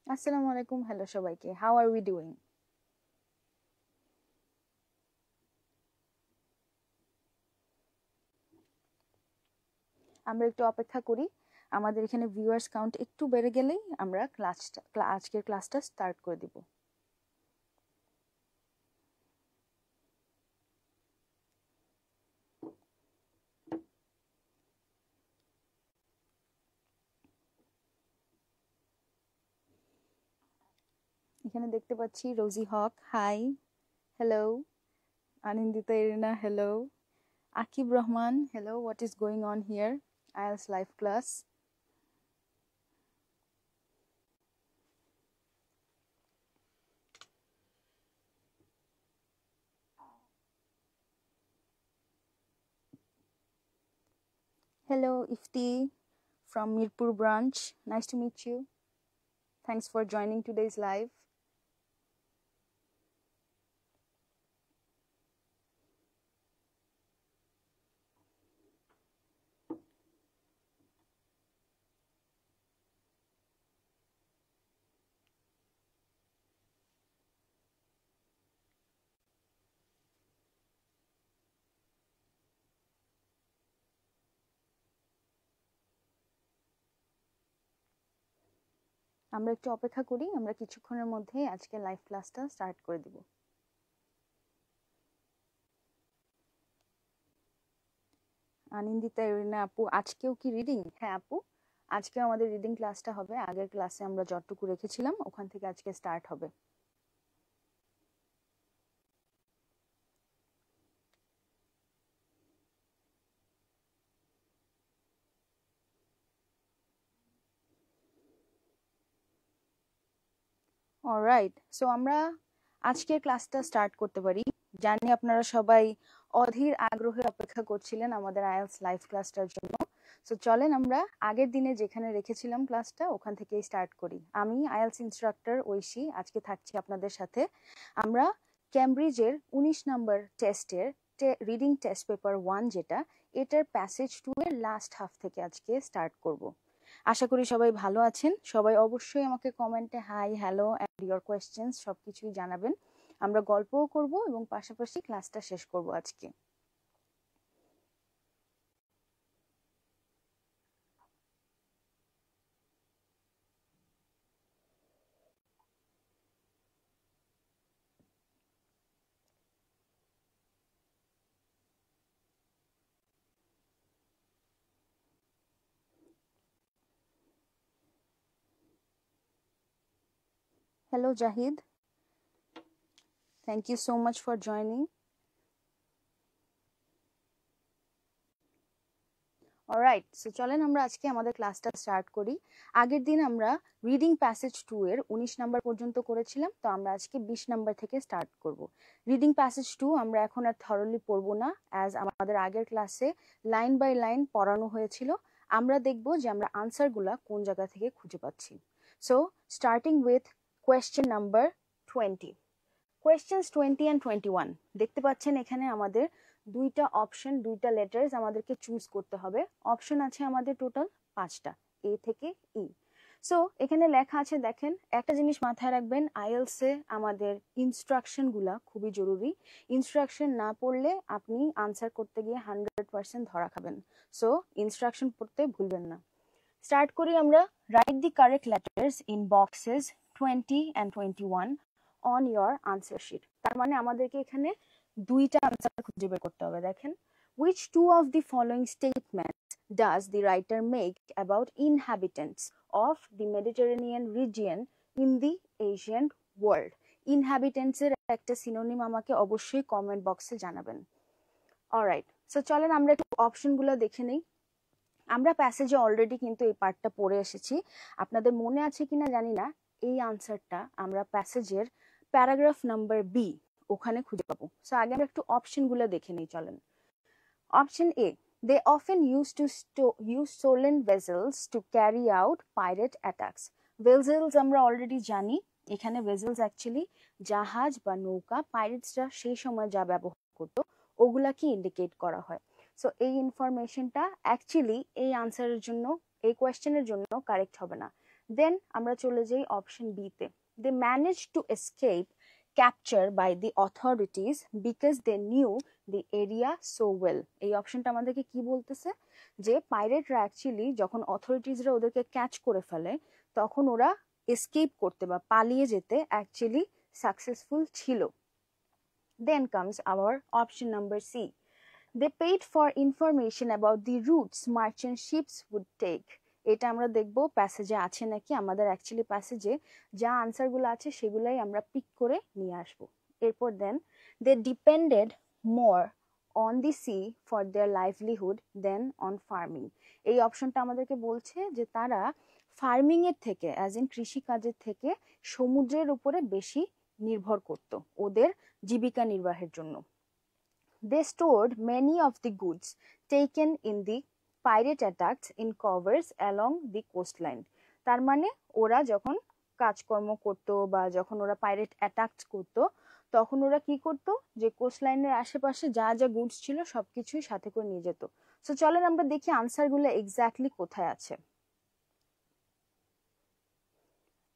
আসসালামু আলাইকুম, হ্যালো সবাইকে। How are we doing? আমরা একটু অপেক্ষা করি। আমাদের এখানে ভিউয়ার্স কাউন্ট একটু বেড়ে গেলেই আমরা আজকের ক্লাসটা স্টার্ট করে দিব। এখানে দেখতে পাচ্ছি Rozy Haque, hi, hello. Anandita Arina, hello. Akib Rahman, hello. What is going on here? IELTS live class. Hello, Ifti from Mirpur branch. Nice to meet you. Thanks for joining today's live. আমরা একটু অপেক্ষা করি, আমরা কিছুক্ষণের মধ্যেই আজকে লাইভ ক্লাসটা স্টার্ট করে দিব। আনন্দিতা এরিনা আপু, আজকেও কি রিডিং? হ্যাঁ আপু, আজকে আমাদের রিডিং ক্লাসটা হবে। আগের ক্লাসে আমরা যতটুকু রেখেছিলাম ওখান থেকে আজকে স্টার্ট হবে। অলরাইট, সো আমরা আজকের ক্লাসটা স্টার্ট করতে পারি। জানি আপনারা সবাই অধীর আগ্রহে অপেক্ষা করছিলেন আমাদের আইএলস লাইভ ক্লাসটার জন্য। সো চলেন আমরা আগের দিনে যেখানে রেখেছিলাম ক্লাসটা ওখান থেকেই স্টার্ট করি। আমি আইএলস ইনস্ট্রাক্টর ঐশী আজকে থাকছি আপনাদের সাথে। আমরা ক্যামব্রিজের 19 নম্বর টেস্টের রিডিং টেস্ট পেপার 1 যেটা, এটার প্যাসেজ 2 এর লাস্ট হাফ থেকে আজকে স্টার্ট করব। আশা করি সবাই ভালো আছেন। সবাই অবশ্যই আমাকে কমেন্টে hi, hello and your questions সবকিছুই জানাবেন। আমরা গল্পও করব এবং পাশাপাশি ক্লাসটা শেষ করব আজকে। Hello Zahid, thank you so much for joining. Alright, so চলেন আমরা আজকে আমাদের ক্লাসটা স্টার্ট করি। আগের দিন আমরা রিডিং প্যাসেজ 2 এর 19 নাম্বার পর্যন্ত করেছিলাম, তো আমরা আজকে 20 নাম্বার থেকে স্টার্ট করব। রিডিং প্যাসেজ 2 আমরা এখন আর থরলি পড়ব না, অ্যাজ আমাদের আগের ক্লাসে লাইন বাই লাইন পড়ানো হয়েছিল। আমরা দেখব যে আমরা আনসারগুলা কোন জায়গা থেকে খুঁজে পাচ্ছি। So starting with question number 20। Questions 20 and 21 দেখতে পাচ্ছেন এখানে আমাদের দুইটা অপশন, দুইটা লেটার্স আমাদেরকে চুজ করতে হবে। অপশন আছে আমাদের টোটাল 5টা, এ থেকে ই। সো এখানে লেখা আছে, দেখেন একটা জিনিস মাথায় রাখবেন, আইএলস এ আমাদের ইনস্ট্রাকশন গুলা খুবই জরুরি। ইনস্ট্রাকশন না পড়লে আপনি আনসার করতে গিয়ে 100% ধরা খাবেন। সো ইনস্ট্রাকশন পড়তে ভুলবেন না। স্টার্ট করি আমরা। Write the correct letters in boxes 20 and 21 on your answer sheet. তার মানে আমাদেরকে এখানে দুইটা আনসার খুঁজে বের করতে হবে। দেখেন, which two of the following statements does the writer make about inhabitants of the Mediterranean region in the ancient world? Inhabitants এর একটা সিনোনিম আমাকে অবশ্যই কমেন্ট বক্সে জানাবেন। অলরাইট, সো চলেন আমরা একটু অপশনগুলো দেখে নেই। আমরা প্যাসেজে অলরেডি কিন্তু এই পার্টটা পড়ে এসেছি। আপনাদের মনে আছে কিনা জানি না, এই আনসারটা আমরা প্যাসেজের প্যারাগ্রাফ নাম্বার বি ওখানে খুঁজে পাবো। সো আগে আমরা একটু অপশনগুলো দেখে নিই, চলেন। Option A, they often used to use stolen vessels to carry out pirate attacks. Vessels আমরা অলরেডি জানি, এখানে vessels অ্যাকচুয়ালি জাহাজ বা নৌকা, পাইরেটসরা সেই সময় যা ব্যবহার করতো ওগুলাকে ইন্ডিকেট করা হয়। সো এই ইনফরমেশনটা অ্যাকচুয়ালি এই আনসারের জন্য, এই কোয়েশ্চেনের জন্য কারেক্ট হবে না। দেন আমরা চলে যাই অপশন বি তে। They manage to escape capture by the authorities because they knew the area so well. এই অপশনটা আমাদেরকে কি বলতেছে, যে পাইরেটরা অ্যাকচুয়ালি যখন অথরিটিসরা ওদেরকে ক্যাচ করে ফেলে তখন ওরা এসকেপ করতে বা পালিয়ে যেতে অ্যাকচুয়ালি সাকসেসফুল ছিল। Then comes our option number C. They paid for information about the routes merchant ships would take. এটা আমরা দেখব প্যাসেজে আছে নাকি। আমাদের অ্যাকচুয়ালি প্যাসেজে যা আনসারগুলো আছে সেগুলাই আমরা পিক করে নিয়ে আসব। এরপর দেন they depended more on the sea for their livelihood than on farming. এই অপশনটা আমাদেরকে বলছে যে তারা ফার্মিং এর থেকে অ্যাজ ইন কৃষি কাজের থেকে সমুদ্রের উপরে বেশি নির্ভর করত ওদের জীবিকা নির্বাহের জন্য। They stored many of the goods taken in the pirate attacks in covers along the coastline. তার মানে ওরা যখন কাজকর্ম করত বা যখন ওরা পাইরেট অ্যাটাক করত তখন ওরা কি করত, যে কোস্টলাইনের আশেপাশে যা যা গুডস ছিল সবকিছুই সাথে করে নিয়ে যেত। সো চলেন আমরা দেখি আনসারগুলো এক্স্যাক্টলি কোথায় আছে।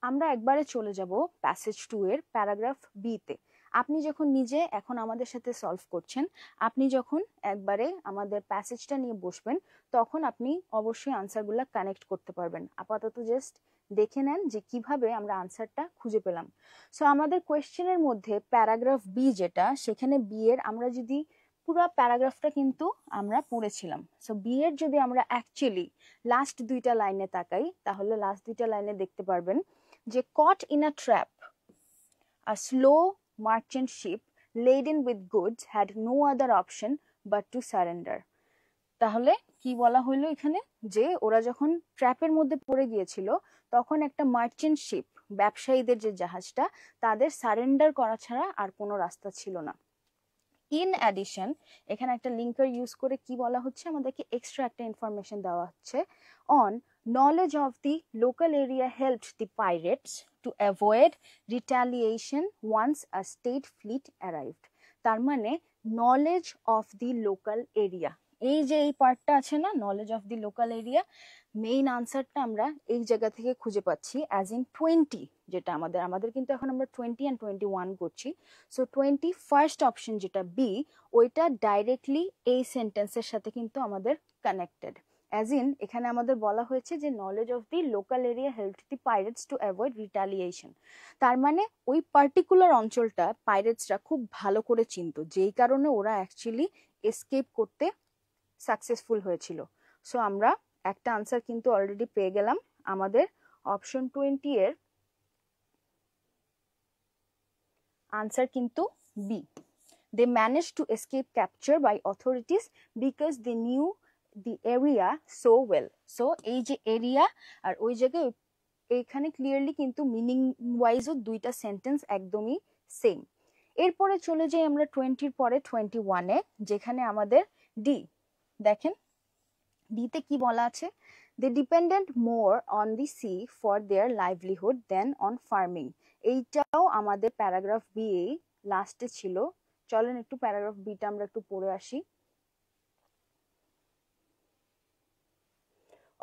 আমরা একবারে চলে যাব প্যাসেজ 2 এর প্যারাগ্রাফ বি তে। আপনি যখন নিজে এখন আমাদের সাথে সলভ করছেন, আপনি যখন একবারে আমাদের প্যাসেজটা নিয়ে বসবেন তখন আপনি অবশ্যই আনসারগুলো কানেক্ট করতে পারবেন। আপাতত জাস্ট দেখে নেন যে কিভাবে আমরা আনসারটা খুঁজে পেলাম। সো আমাদের কোয়েশ্চেনের মধ্যে প্যারাগ্রাফ বি যেটা, সেখানে বি এর আমরা যদি পুরো প্যারাগ্রাফটা কিন্তু আমরা পড়েছিলাম। সো বি এর যদি আমরা অ্যাকচুয়ালি লাস্ট দুইটা লাইনে তাকাই তাহলে লাস্ট দুইটা লাইনে দেখতে পারবেন যে caught in a trap, a slow merchant ship laden with goods had no other option but to surrender. তাহলে কি বলা হলো এখানে, যে ওরা যখন ট্র্যাপের মধ্যে পড়ে গিয়েছিল তখন একটা মার্চেন্ট শিপ, ব্যবসায়ীদের যে জাহাজটা, তাদের সারেন্ডার করা ছাড়া আর কোনো রাস্তা ছিল না। ইন অ্যাডিশন এখানে একটা লিঙ্কার ইউজ করে কি বলা হচ্ছে, আমাদেরকে এক্সট্রা একটা ইনফরমেশন দেওয়া হচ্ছে on knowledge of the local area helped the pirates to avoid retaliation once a state fleet arrived. তার মানে knowledge of the local area, এই যে এই পার্টটা আছে না, knowledge of the local area, main আনসারটা আমরা এই জায়গা থেকে খুঁজে পাচ্ছি অ্যাজ ইন 20, যেটা আমাদের কিন্তু এখন আমরা 20 and 21 করছি। সো 21st অপশন যেটা বি, ওইটা ডাইরেক্টলি এই সেন্টেন্সের সাথে কিন্তু আমাদের কানেক্টেড। অ্যাজ ইন এখানে আমাদের বলা হয়েছে যে knowledge of the local area helped the pirates to avoid retaliation. তার মানে ওই পার্টিকুলার অঞ্চলটা পাইরেটসরা খুব ভালো করে চিনতো, যেই কারণে ওরা অ্যাকচুয়ালি এসকেপ করতে সাকসেসফুল হয়েছিল। সো আমরা একটা আনসার কিন্তু অলরেডি পেয়ে গেলাম। আমাদের অপশন 20 এর আনসার কিন্তু B. They manage to escape capture by authorities because they knew the area so well. So এই যে এরিয়া আর ওই জায়গায় এইখানে ক্লিয়ারলি কিন্তু মিনিং ওয়াইজও দুইটা সেন্টেন্স একদমই সেম। এরপরে চলে যাই আমরা 20 পরে 21-এ, যেখানে আমাদের ডি। দেখেন ডিতে কি বলা আছে, they dependent more on the sea for their livelihood than on farming. এইটাও আমাদের প্যারাগ্রাফ বি লাস্টে ছিল। চলেন একটু প্যারাগ্রাফ বিটা আমরা একটু পড়ে আসি।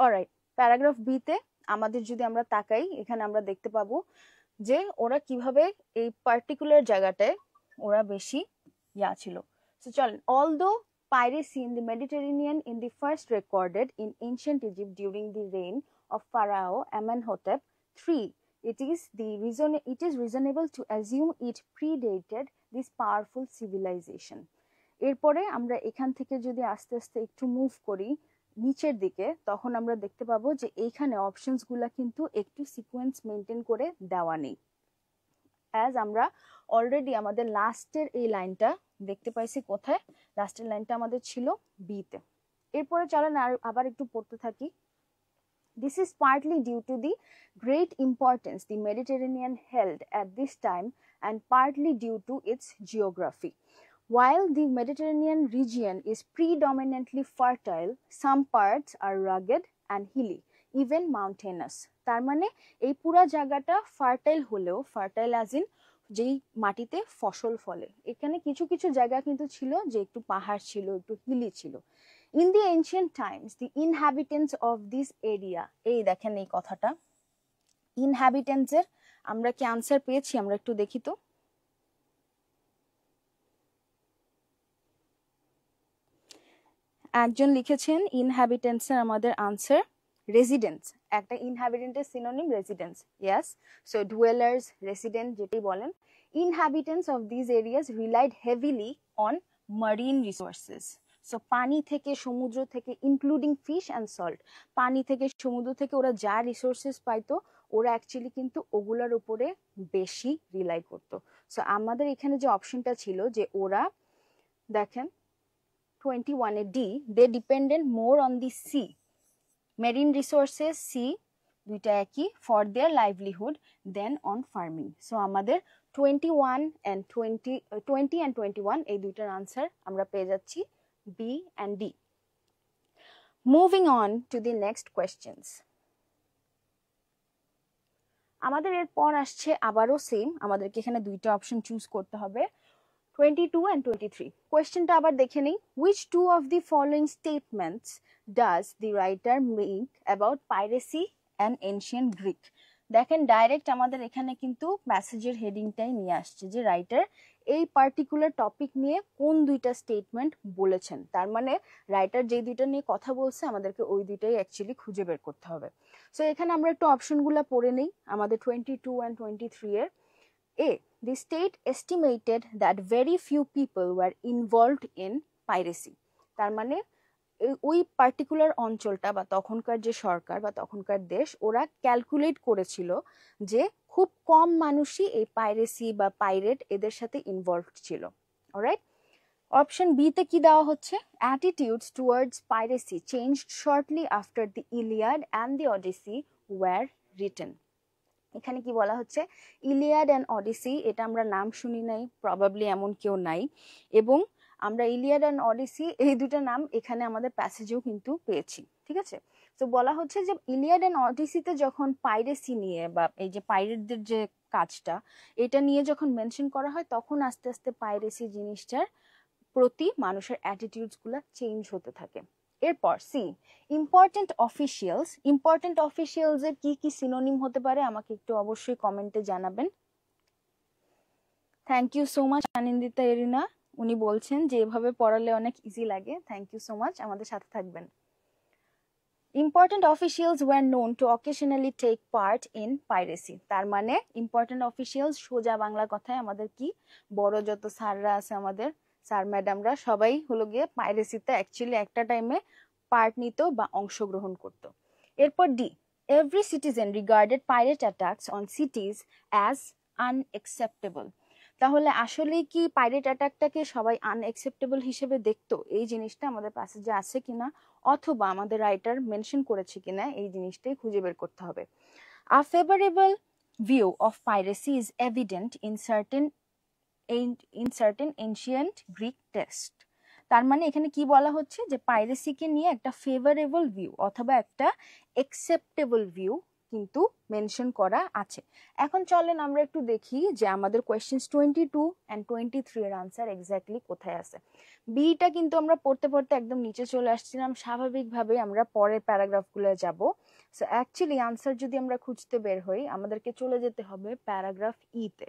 অলরাইট, প্যারাগ্রাফ বিতে আমাদের যদি আমরা তাকাই, এখানে আমরা দেখতে পাবো যে ওরা কিভাবে এই পার্টিকুলার জায়গাটায় ওরা বেশি ছিল। সো চলেন, although piracy in the Mediterranean in the first recorded in ancient Egypt during the reign of Pharaoh Amenhotep III, it is reasonable to assume it predated this powerful civilization. এরপরে আমরা এখান থেকে যদি আস্তে আস্তে একটু মুভ করি নিচের দিকে, তখন আমরা দেখতে পাবো যে এইখানে অপশনস গুলা কিন্তু একটু সিকোয়েন্স মেনটেন করে দেওয়া নেই। অ্যাজ আমরা অলরেডি আমাদের লাস্টের এই লাইনটা দেখতে পাইছি কোথায়, লাস্টের লাইনটা আমাদের ছিল বিতে। এরপরে চলেন আবার একটু পড়তে থাকি। This is partly due to the great importance the Mediterranean held at this time and partly due to its geography. While the Mediterranean region is predominantly fertile, some parts are rugged and hilly, even mountainous. তার মানে এই পুরা জায়গাটা fertile হলেও, fertile as in যেই মাটিতে ফসল ফলে, এখানে কিছু কিছু জায়গা কিন্তু ছিল যে একটু পাহাড় ছিল, একটু হিলি ছিল। In the ancient times, the inhabitants of this area, এই দেখেন এই কথাটা, ইনহ্যাবিটেন্টসের আমরা কি আনসার পেয়েছি? আমরা একটু দেখি তো। একজন লিখেছেন ইনহ্যাবিটেন্টসের আমাদের আনসার রেসিডেন্টস। একটা ইনহ্যাবিটেন্টের synonym residents. Yes, so dwellers, resident যেটাই বলেন। Inhabitants of this areas relied heavily on marine resources. So পানি থেকে, সমুদ্র থেকে, ইনক্লুডিং ফিশ অ্যান্ড সল্ট, পানি থেকে, সমুদ্র থেকে ওরা যা রিসোর্সেস পাইতো ওরা অ্যাকচুয়ালি কিন্তু ওগুলার উপরে বেশি রিলাই করতো। সো আমাদের এখানে যে অপশনটা ছিল যে ওরা, দেখেন 21 A D, they dependent more on the sea, marine resources, sea দুইটা একই, for their livelihood than on farming. So আমাদের 21 and 21 এই দুইটার আনসার আমরা পেয়ে যাচ্ছি B and D. Moving on to the next questions. আমাদের এরপর আসছে আবারও সেম, আমাদেরকে এখানে দুইটা অপশন চুজ করতে হবে, 22 and 23. কোয়েশ্চেনটা আবার দেখে নেই। Which two of the following statements does the writer make about piracy and ancient Greek? দেখেন ডাইরেক্ট আমাদের এখানে কিন্তু মেসেজের হেডিংটাই নিয়ে আসছে যে রাইটার এই পার্টিকুলার টপিক নিয়ে কোন দুইটা স্টেটমেন্ট বলেছেন। তার মানে রাইটার যে দুইটা নিয়ে কথা বলছে আমাদেরকে ওই দুইটাই অ্যাকচুয়ালি খুঁজে বের করতে হবে। সো এখানে আমরা একটু অপশনগুলো পড়ে নেই আমাদের 22 and 23 এর। A, the state estimated that very few people were involved in piracy. তার মানে ওই পার্টিকুলার অঞ্চলটা বা তখনকার যে সরকার বা তখনকার দেশ ওরা ক্যালকুলেট করেছিল যে খুব কম মানুষই এই পাইরেসি বা পাইরেট এদের সাথে ইনভলভড ছিল। অলরাইট, অপশন বি তে কি দেওয়া হচ্ছে? Attitudes towards piracy changed shortly after the Iliad and the Odyssey were written. এখানে কি বলা হচ্ছে? ইলিয়াড অ্যান্ড অডিসি, এটা আমরা নাম শুনি নাই, প্রবাবলি এমন কেউ নাই, এবং আমরা ইলিয়াড অ্যান্ড অডিসি এই দুটো নাম এখানে আমাদের প্যাসেজেও কিন্তু পেয়েছি। ঠিক আছে, তো বলা হচ্ছে যে ইলিয়াড অ্যান্ড অডিসিতে যখন পাইরেসি নিয়ে বা এই যে পাইরেটদের যে কাজটা এটা নিয়ে যখন মেনশন করা হয় তখন আস্তে আস্তে পাইরেসি জিনিসটার প্রতি মানুষের অ্যাটিটিউডস গুলা চেঞ্জ হতে থাকে। এরপর C, important officials. Important officials এর কি কি সিনোনিম হতে পারে আমাকে একটু অবশ্যই কমেন্টে জানাবেন। Thank you so much Anandita Erina, উনি বলছেন যে এভাবে পড়ালে অনেক ইজি লাগে। থ্যাংক ইউ সো মাচ, আমাদের সাথে থাকবেন। Important officials were known to occasionally take part in piracy. তার মানে ইম্পর্টেন্ট অফিসিয়ালস সোজা বাংলা কথায় আমাদের কি, বড় যত স্যাররা আছে আমাদের স্যার ম্যাডামরা সবাই হলো গিয়ে পাইরেসিতে অ্যাকচুয়ালি একটা টাইমে পার্ট নিত বা অংশগ্রহণ করত। এরপর D, every citizen regarded pirate attacks on সিটিজ as unacceptable. তাহলে আসলে কি পাইরেট অ্যাটাকটাকে সবাই আনএক্সেপ্টেবল হিসেবে দেখতো? এই জিনিসটা আমাদের প্যাসেজে আছে কিনা অথবা আমাদের রাইটার মেনশন করেছে কিনা এই জিনিসটাই খুঁজে বের করতে হবে। A favourable view of piracy is evident in certain ancient Greek text. তার মানে এখানে কি বলা হচ্ছে যে পাইরেসিকে নিয়ে একটা ফেভারেবল ভিউ অথবা একটা অ্যাকসেপ্টেবল ভিউ কিন্তু মেনশন করা আছে। এখন চলেন আমরা একটু দেখি যে আমাদের কোয়েশ্চেন্স 22 and 23 এর আনসার এক্স্যাক্টলি কোথায় আছে। বিটা কিন্তু আমরা পড়তে পড়তে একদম নিচে চলে আসছিলাম, স্বাভাবিকভাবে আমরা পরের প্যারাগ্রাফগুলো যাব। সো অ্যাকচুয়ালি আনসার যদি আমরা খুঁজতে বের হই আমাদেরকে চলে যেতে হবে প্যারাগ্রাফ ই তে।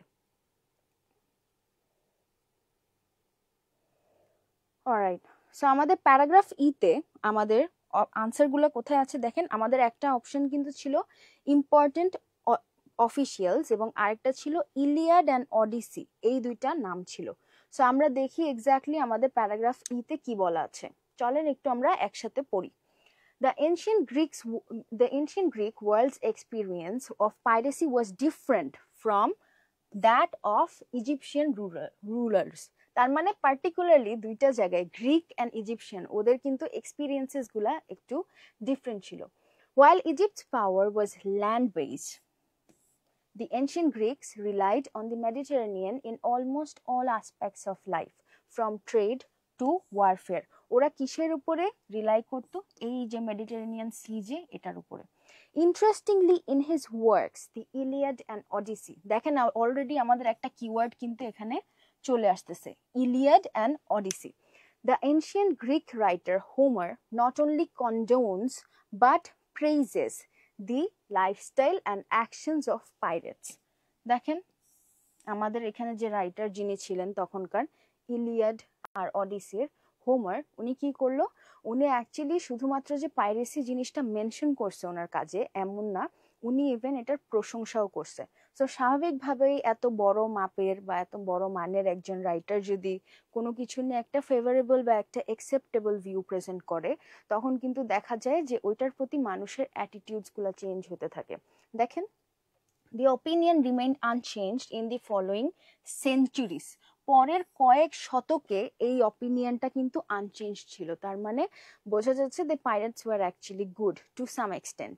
অলরাইট, সো আমাদের প্যারাগ্রাফ ই তে আমাদের আনসারগুলো কোথায় আছে দেখেন। আমাদের একটা অপশন কিন্তু ছিল ইম্পর্টেন্ট অফিসিয়ালস এবং আরেকটা ছিল ইলিয়াড অ্যান্ড অডিসি, এই দুইটা নাম ছিল। সো আমরা দেখি এক্স্যাক্টলি আমাদের প্যারাগ্রাফ ই তে কি বলা আছে। চলেন একটু আমরা একসাথে পড়ি। The ancient Greek world's experience of piracy was different from that of Egyptian rulers. তার মানে পার্টিকুলারলি দুইটা জায়গায় গ্রিক অ্যান্ড ইজিপশিয়ান ওদের কিন্তু এক্সপিরিয়েন্সেস গুলা একটু ডিফারেন্ট ছিল। While Egypt's power was land-based, the ancient Greeks relied on the Mediterranean in almost all aspects of life, from trade to warfare. ওরা কিসের উপরে রিলাই করতো? এই যে মেডিটেরেনিয়ান সি যে এটার উপরে। Interestingly in his works the Iliad and Odyssey, দেখেন অলরেডি আমাদের একটা কিওয়ার্ড কিন্তু এখানে চলে আসতেছে, Iliad and Odyssey. The ancient Greek writer Homer not only condones but praises the lifestyle and actions of pirates. দেখেন আমাদের এখানে যে রাইটার যিনি ছিলেন তখনকার ইলিয়াড আর অডিসির, হোমার, উনি কি করলো, উনি অ্যাকচুয়ালি শুধুমাত্র যে পাইরেসি জিনিসটা মেনশন করছে ওনার কাজে এমন না, উনি ইভেন এটার প্রশংসাও করছে। তো স্বাভাবিকভাবেই এত বড় মাপের বা এত বড় মানের একজন রাইটার যদি কোনো কিছু নিয়ে একটা ফেভারেবল বা একটা অ্যাকসেপ্টেবল ভিউ প্রেজেন্ট করে, তখন কিন্তু দেখা যায় যে ওইটার প্রতি মানুষের অ্যাটিটিউডসগুলো চেঞ্জ হতে থাকে। দেখেন, the opinion remained unchanged in the following centuries. পরের কয়েক শতকে এই অপিনিয়নটা কিন্তু আনচেঞ্জ ছিল, তার মানে বোঝা যাচ্ছে the pirates were actually good to some extent.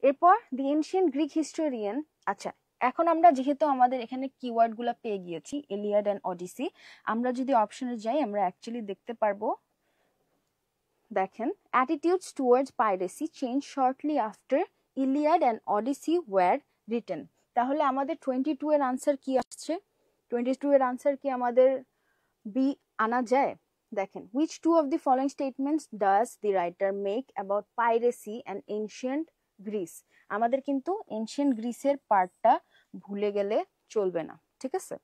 এরপর the ancient Greek historian, আচ্ছা এখন আমরা যেহেতু আমাদের এখানে কিওয়ার্ড গুলা পেয়ে গিয়েছি ইলিয়াড এন্ড অডিসি, আমরা যদি অপশনে যাই আমরা অ্যাকচুয়ালি দেখতে পারবো, দেখেন attitudes towards piracy changed shortly after Iliad and Odyssey were written. তাহলে আমাদের 22 এর আনসার কি আসছে? 22 এর আনসার কি আমাদের বি আনা যায়? দেখেন, which two of the following statements does the writer make about piracy and ancient Greece? আমাদের কিন্তু এনশিয়েন্ট গ্রিসের পার্টটা ভুলে গেলে চলবে না, ঠিক আছে?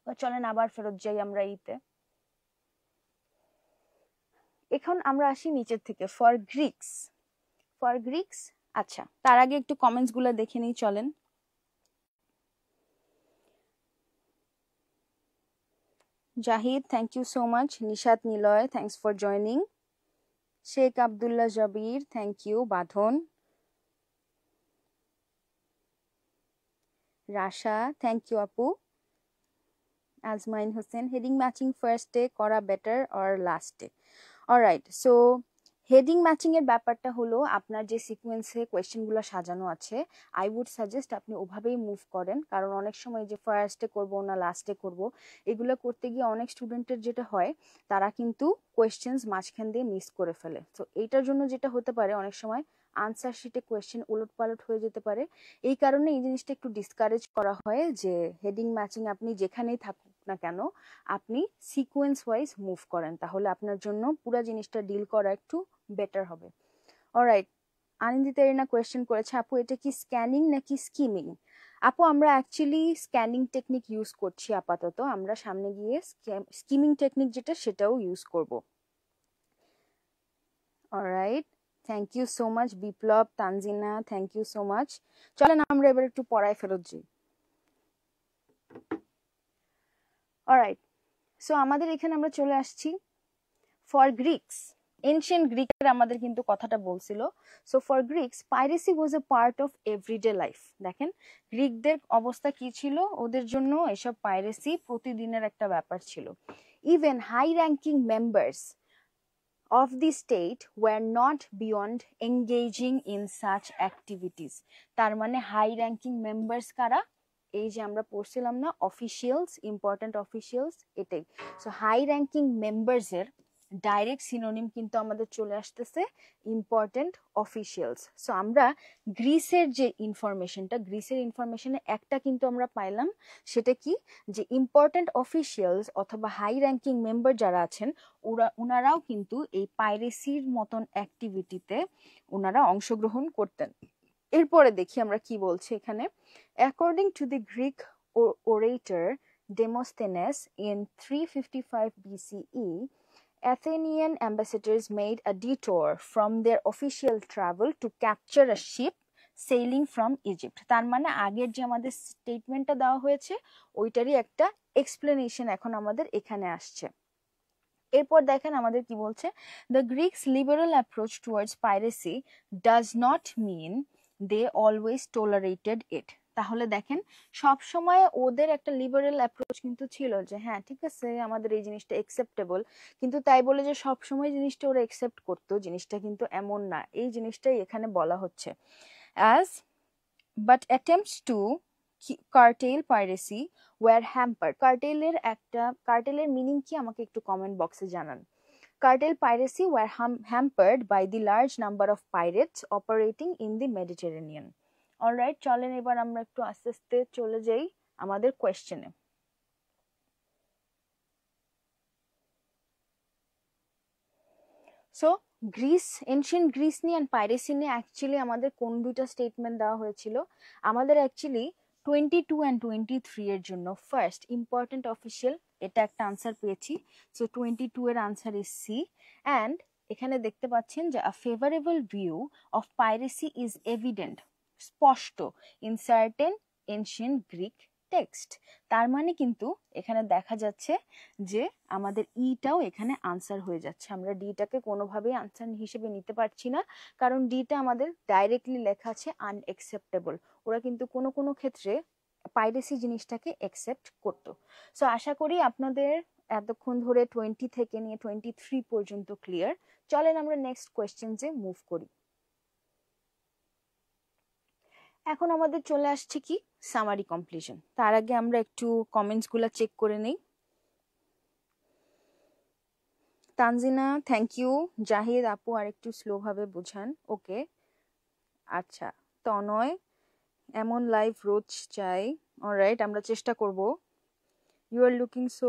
তো চলেন আবার ফেরত যাই আমরা ইতে। এখন আমরা আসি নিচের থেকে, ফর গ্রিকস। ফর গ্রিকস, আচ্ছা তার আগে একটু কমেন্টস গুলো দেখে নিই, চলেন। Zahid, thank you so much. Nishat Niloy, thanks for joining. Sheikh Abdullah Jobir, thank you. Badhon, Rasha, thank you আপু। Azmain Hossain, heading matching first day করা better or last day? Alright, so heading matching এর ব্যাপারটা হলো আপনার যে সিকোয়েন্সে কোয়েশ্চেনগুলো সাজানো আছে, আই উড সাজেস্ট আপনি ওভাবেই মুভ করেন, কারণ অনেক সময় যে ফার্স্টে করব না লাস্টে করব এগুলো করতে গিয়ে অনেক স্টুডেন্টের যেটা হয় তারা কিন্তু কোয়েশ্চেন্স মাঝখান দিয়ে মিস করে ফেলে। তো এইটার জন্য যেটা হতে পারে অনেক সময় আনসার শিটে কোয়েশ্চেন উলট পালট হয়ে যেতে পারে। এই কারণে এই জিনিসটা একটু ডিসকারেজ করা হয় যে হেডিং ম্যাচিং আপনি যেখানেই থাকুক না কেন আপনি সিকোয়েন্স ওয়াইজ মুভ করেন, তাহলে আপনার জন্য পুরো জিনিসটা ডিল করা একটু বেটার হবে। অলরাইট, আনন্দিতা এরিনা কোয়েশ্চেন করেছে, আপু এটা কি স্ক্যানিং নাকি স্কিমিং? আপু আমরা অ্যাকচুয়ালি স্ক্যানিং টেকনিক ইউজ করছি আপাতত, আমরা সামনে গিয়ে স্কিমিং টেকনিক যেটা সেটাও ইউজ করব। Alright, thank you so much Biplab, Tanzina, thank you so much. চলেন আমরা এবার একটু পড়ায় ফেরত যাই। অলরাইট, সো আমাদের এখানে আমরা চলে আসছি ফর গ্রিকস। এনশিয়েন্ট গ্রিকের আমাদের কিন্তু কথাটা বলছিল। So for Greeks piracy was a part of everyday life. দেখেন গ্রিকদের অবস্থা কি ছিল, ওদের জন্য এসব পাইরেসি প্রতিদিনের একটা ব্যাপার ছিল। Even high ranking members of the state were not beyond engaging in such activities. তার মানে হাই র্যাঙ্কিং মেম্বার্স কারা? এই যে আমরা পড়ছিলাম না অফিসিয়ালস, ইম্পর্টেন্ট অফিসিয়ালস, এটাই। সো হাই র্যাঙ্কিং মেম্বার্স এর ডাইরেক্ট সিনোনিম কিন্তু আমাদের চলে আসতেছে ইম্পর্টেন্ট অফিসিয়ালস। সো আমরা গ্রিসের যে ইনফরমেশনটা, গ্রিসের ইনফরমেশনে একটা কিন্তু আমরা পাইলাম, সেটা কি যে ইম্পর্টেন্ট অফিসিয়ালস অথবা হাই র্যাঙ্কিং মেম্বার যারা আছেন ওনারাও কিন্তু এই পাইরেসির মতন অ্যাক্টিভিটিতে ওনারা অংশগ্রহণ করতেন। এরপরে দেখি আমরা কি বলছে এখানে। According to the Greek orator Demosthenes in 355 BCE, Athenian ambassadors made a detour from their official travel to capture a ship sailing from Egypt. তার মানে আগের যে আমাদের স্টেটমেন্টটা দেওয়া হয়েছে ওইটারই একটা এক্সপ্লেনেশন এখন আমাদের এখানে আসছে। এরপর দেখেন আমাদের কি বলছে, the Greeks liberal approach towards piracy does not mean they always tolerated it. তাহলে দেখেন সব সময় ওদের একটা লিবারেল অ্যাপ্রোচ কিন্তু ছিল যে হ্যাঁ ঠিক আছে আমাদের এই জিনিসটা অ্যাকসেপ্টেবল, কিন্তু তাই বলে যে সব সময় জিনিসটা ওরা অ্যাকসেপ্ট করতো জিনিসটা কিন্তু এমন না, এই জিনিসটাই এখানে বলা হচ্ছে। as but attempts to curtail piracy were hampered. কার্টেলের মিনিং কি আমাকে একটু কমেন্ট বক্সে জানান। Cartel piracy were hampered by the large number of pirates operating in the Mediterranean. Alright, চলেন এবার আমরা একটু আস্তে আস্তে চলে যাই আমাদের কোয়েশ্চেনে। সো গ্রিস, এনশিয়েন্ট গ্রিস নিয়ে অ্যান্ড পাইরেসি নিয়ে অ্যাকচুয়ালি আমাদের কোন দুইটা স্টেটমেন্ট দেওয়া হয়েছিল? আমাদের অ্যাকচুয়ালি 22 অ্যান্ড 23 এর জন্য ফার্স্ট ইম্পর্টেন্ট অফিসিয়াল এটা একটা আনসার পেয়েছি। সো 22 এর আনসার ইজ সি। অ্যান্ড এখানে দেখতে পাচ্ছেন যে a favourable view of piracy is evident, স্পষ্ট in certain ancient Greek text. তার মানে কিন্তু এখানে দেখা যাচ্ছে যে আমাদের ইটাও এখানে আনসার হয়ে যাচ্ছে। আমরা ডিটাকে কোনোভাবেই আনসার হিসেবে নিতে পারছি না, কারণ ডিটা আমাদের ডাইরেক্টলি লেখা আছে আনএক্সেপ্টেবল। ওরা কিন্তু কোনো কোনো ক্ষেত্রে পাইরেসি জিনিসটাকে অ্যাকসেপ্ট করতো। সো আশা করি আপনাদের এতক্ষণ ধরে 20 থেকে নিয়ে 23 পর্যন্ত ক্লিয়ার। চলেন আমরা নেক্সট কোয়েশ্চেনসে মুভ করি। এখন আমাদের চলে আসছে কি সামারি কমপ্লিশন। তার আগে আমরা একটু কমেন্টস গুলা চেক করে নেই। Tanzina thank you. জাহিদ আপু আর একটু স্লো ভাবে বোঝান। ওকে আচ্ছা। তনয় এমন লাইভ রোজ চাই। অলরাইট, আমরা চেষ্টা করব। You are looking so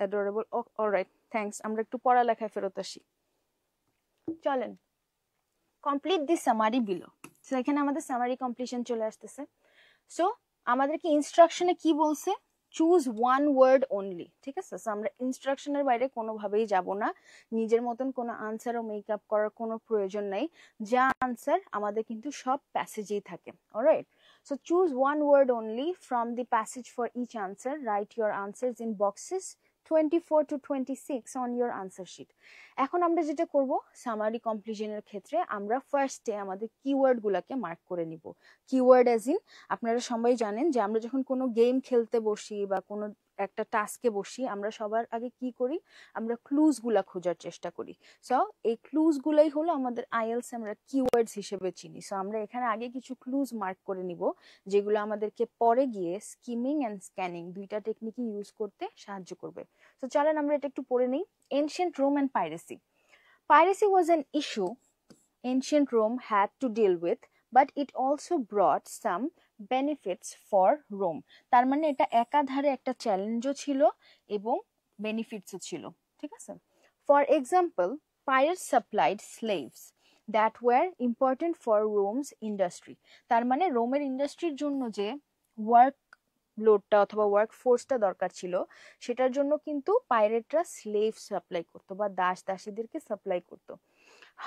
adorable. Alright thanks. আমরা একটু পড়ালেখায় ফেরত আসি। চলেন complete the summary below. So এখানে আমাদের সামারি কমপ্লিশন চলে আসতেছে। সো আমাদেরকে ইনস্ট্রাকশনে কি বলছে? Choose one word only. ঠিক আছে, সো আমরা ইনস্ট্রাকশনের বাইরে কোনোভাবেই যাব না। নিজের মতন কোনো আনসারও মেকআপ করার কোনো প্রয়োজন নাই। যা আনসার আমাদের কিন্তু সব প্যাসেজেই থাকে। Alright, so choose one word only from the passage for each answer. Write your answers in boxes 24 to 26 on your answer sheet. এখন আমরা যেটা করব সামারি কমপ্লিশনের ক্ষেত্রে আমরা ফার্স্টে আমাদের কিওয়ার্ড গুলাকে মার্ক করে নিব। কিওয়ার্ড অ্যাজ ইন আপনারা সবাই জানেন যে আমরা যখন কোনো গেম খেলতে বসি বা কোনো একটা টাস্কে বসি, আমরা সবার আগে কি করি? আমরা ক্লুজ গুলা খোঁজার চেষ্টা করি। সো এই ক্লুজ গুলাই হলো আমাদের আইএলস আমরা কিওয়ার্ডস হিসেবে চিনি। সো আমরা এখানে আগে কিছু ক্লুজ মার্ক করে নিব, যেগুলো আমাদেরকে পরে গিয়ে স্কিমিং অ্যান্ড স্ক্যানিং দুইটা টেকনিকই ইউজ করতে সাহায্য করবে। সো চলেন আমরা এটা একটু পড়ে নিই। Ancient Rome and piracy. Piracy was an issue ancient Rome had to deal with, but it also brought some benefits for Rome. তার মানে এটা একাধারে একটা চ্যালেঞ্জও ছিল এবং বেনিফিটসও ছিল। ঠিক আছে, for example pirates supplied slaves that were important for Rome's industry. তার মানে রোমের ইন্ডাস্ট্রির জন্য যে ওয়ার্ক লোডটা অথবা ওয়ার্ক ফোর্সটা দরকার ছিল, সেটার জন্য কিন্তু পাইরেটরা স্লেভ সাপ্লাই করতো বা দাস দাসীদেরকে সাপ্লাই করতো।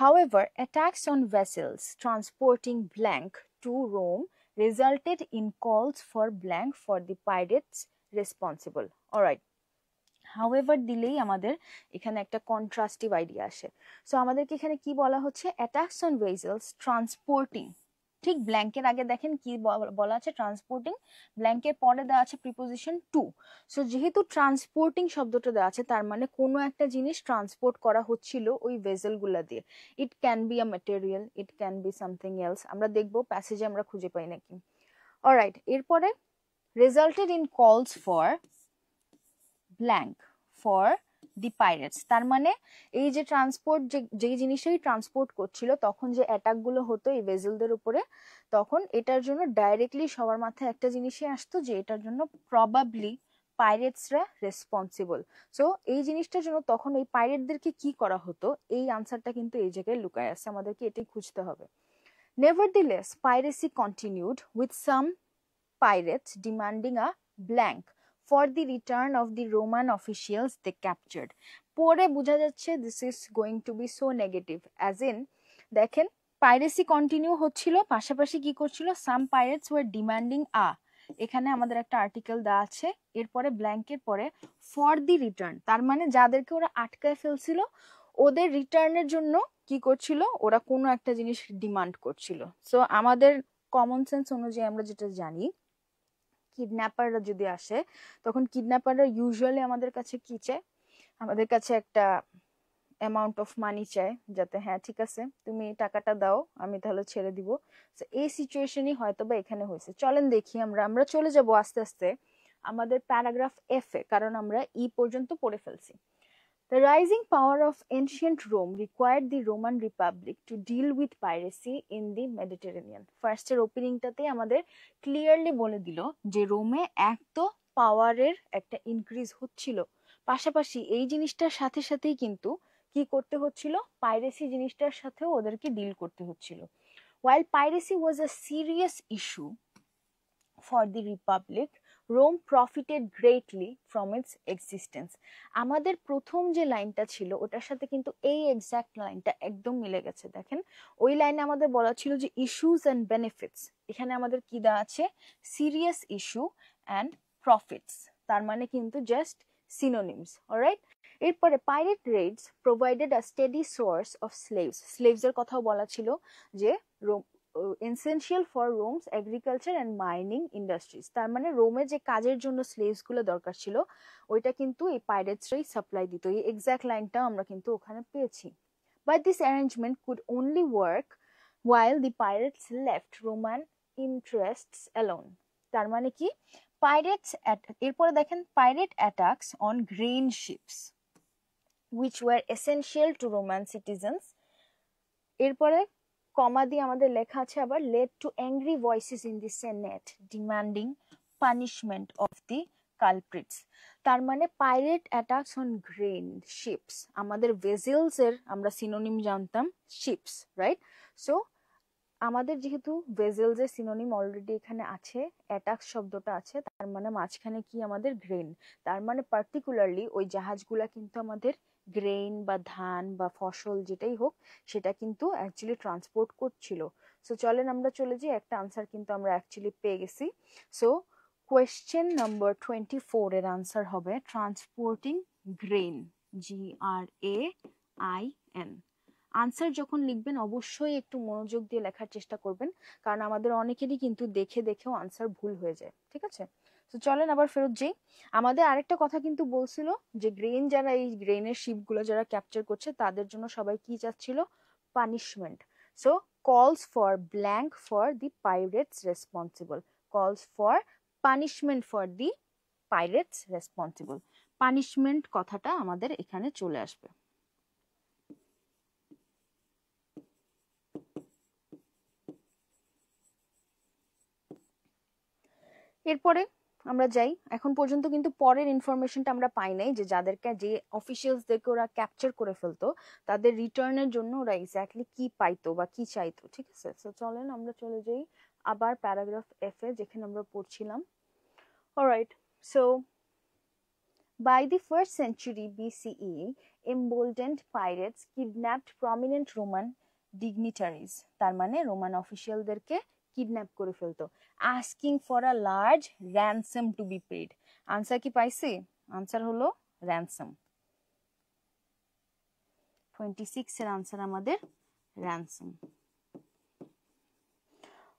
However, attacks on vessels transporting blank to Rome resulted in calls for blank for the pirates responsible. Alright, however দিলেই আমাদের এখানে একটা কন্ট্রাস্টিভ আইডিয়া আসে। সো আমাদেরকে এখানে কি বলা হচ্ছে? Attacks on vessels transporting. ঠিক ব্ল্যাঙ্কের আগে দেখেন কি বলা আছে? ট্রান্সপোর্টিং। ব্ল্যাঙ্কের পরে দেওয়া আছে প্রিপোজিশন টু। সো যেহেতু ট্রান্সপোর্টিং শব্দটা দেওয়া আছে, তার মানে কোনো একটা জিনিস ট্রান্সপোর্ট করা হচ্ছিল ওই ভেসেল গুলা দিয়ে। It can be a material, it can be something else. আমরা দেখবো প্যাসেজে আমরা খুঁজে পাই নাকি। অলরাইট, এরপরে রেজাল্টেড ইন কলস for blank for the pirates. তার মানে এই যে ট্রান্সপোর্ট, যে জিনিসটাই ট্রান্সপোর্ট করছিল, তখন যে অ্যাটাক গুলো হতো এই ভেসেলদের উপরে, তখন এটার জন্য ডাইরেক্টলি সবার মাথায় একটা জিনিসই আসতো যে এটার জন্য প্রবাবলি পাইরেটসরা রেসপন্সিবল। সো এই জিনিসটার জন্য তখন ওই পাইরেটদেরকে কি করা হতো, এই আনসারটা কিন্তু এই জায়গায় লুকায় আছে। আমাদেরকে এটাই খুঁজতে হবে। Nevertheless, piracy continued with some pirates demanding a blank for the return of the Roman officials they captured. পরে বোঝা যাচ্ছে this is going to be so negative, as in দেখেন পাইরেসি কন্টিনিউ হচ্ছিল, পাশাপাশি কি করছিল? some pirates were demanding a, এখানে আমাদের একটা আর্টিকেল দেওয়া আছে, এরপরে ব্ল্যাঙ্কের পরে ফর দি রিটার্ন। তার মানে যাদেরকে ওরা আটকায় ফেলছিল ওদের রিটার্নের জন্য কি করছিল? ওরা কোনো একটা জিনিস ডিমান্ড করছিল। সো আমাদের কমন সেন্স অনুযায়ী আমরা যেটা জানি, কিডন্যাপাররা যদি আসে তখন কিডন্যাপাররা ইউজুয়ালি আমাদের কাছে কি চায়? আমাদের কাছে একটা অ্যামাউন্ট অফ মানি চায়, যাতে হ্যাঁ ঠিক আছে তুমি টাকাটা দাও আমি তাহলে ছেড়ে দিব। সো এই সিচুয়েশনই হয়তো বা এখানে হয়েছে। চলেন দেখি, আমরা চলে যাব আস্তে আস্তে আমাদের প্যারাগ্রাফ এফ এ, কারণ আমরা ই পর্যন্ত পড়ে ফেলছি। The rising power of ancient Rome required the Roman Republic to deal with piracy in the Mediterranean. ফার্স্টের ওপেনিংটাতে আমাদের ক্লিয়ারলি বলে দিল যে রোমে এক তো পাওয়ারের একটা ইনক্রিজ হচ্ছিল, পাশাপাশি এই জিনিসটার সাথে সাথেই কিন্তু কি করতে হচ্ছিল, পাইরেসি জিনিসটার সাথেও ওদেরকে ডিল করতে হচ্ছিল। While piracy was a serious issue for the Republic, Rome profited greatly from its existence. আমাদের প্রথম যে লাইনটা ছিল ওটার সাথে কিন্তু এই এক্সাক্ট লাইনটা একদম মিলে গেছে। দেখেন ওই লাইনে আমাদের বলা ছিল যে ইস্যুস অ্যান্ড বেনিফিটস, এখানে আমাদের কি দেওয়া আছে, সিরিয়াস ইস্যু অ্যান্ড প্রফিটস, তার মানে কিন্তু জাস্ট সিনোনিমস। অলরাইট, এরপরে pirate raids provided a steady source of slaves, স্লেভসের কথাও বলা ছিল যে essential for Rome's agriculture and mining industries, তার মানে রোমে যে কাজের জন্য স্লেভস গুলো দরকার ছিল ওইটা কিন্তু এই পাইরেটসরাই সাপ্লাই দিত। এই এক্সাক্ট লাইনটা আমরা কিন্তু ওখানে পেয়েছি। But this arrangement could only work while the pirates left Roman interests alone, তার মানে কি, পাইরেটস এরপরে দেখেন pirate attacks on grain ships which were essential to Roman citizens, এরপরে কমা দিয়ে আমাদের লেখা আছে আবার led to angry voices in the Senate demanding punishment of the culprits, তার মানে pirate attacks on grain ships, আমাদের ভেসেলস এর আমরা সিনোনিম জানতাম শিপস, রাইট? সো আমাদের যেহেতু ভেসেলস এর সিনোনিম অলরেডি এখানে আছে, অ্যাটাকস শব্দটা আছে, তার মানে মাঝখানে কি আমাদের গ্রেন, তার মানে পার্টিকুলারলি ওই জাহাজগুলা কিন্তু আমাদের গ্রেন বা ধান বা ফসল যেটাই হোক সেটা কিন্তু অ্যাকচুয়ালি ট্রান্সপোর্ট করছিল। সো চলেন আমরা চলে যাই, একটা আনসার কিন্তু আমরা অ্যাকচুয়ালি পেয়ে গেছি। সো কোয়েশ্চেন নাম্বার 24 এর আনসার হবে ট্রান্সপোর্টিং গ্রেন, GRAIN। আনসার যখন লিখবেন অবশ্যই একটু মনোযোগ দিয়ে লেখার চেষ্টা করবেন, কারণ আমাদের অনেকেরই কিন্তু দেখে দেখেও আনসার ভুল হয়ে যায়, ঠিক আছে? তো চলেন আবার ফেরত যাই। আমাদের আরেকটা কথা কিন্তু বলছিল যে গ্রেন, যারা এই গ্রেনের শিপগুলো যারা ক্যাপচার করছে তাদের জন্য সবাই কি চাচ্ছিল, পানিশমেন্ট। সো কলস for blank for the pirates responsible, কলস for punishment for the pirates responsible, punishment কথাটা আমাদের এখানে চলে আসবে। এরপরে আমরা যাই, এখন পর্যন্ত কিন্তু পরের ইনফরমেশনটা আমরা পাই নাই যে যাদেরকে, যে অফিসিয়ালসদেরকে ওরা ক্যাপচার করে ফেলতো তাদের রিটার্নের জন্য ওরা এক্স্যাক্টলি কি পাইতো বা কি চাইতো, ঠিক আছে? সো চলেন আমরা চলে যাই আবার প্যারাগ্রাফ এফ এ, যেখানে আমরা পড়ছিলাম। Alright, so by the 1st century BCE, emboldened pirates kidnapped prominent Roman dignitaries, তার মানে রোমান অফিসিয়ালদেরকে কিডন্যাপ করে ফেলতো, asking for a large ransom to be paid। Answer কি পাইছি? আনসার হলো ransom। 26 এর আনসার আমাদের ransom।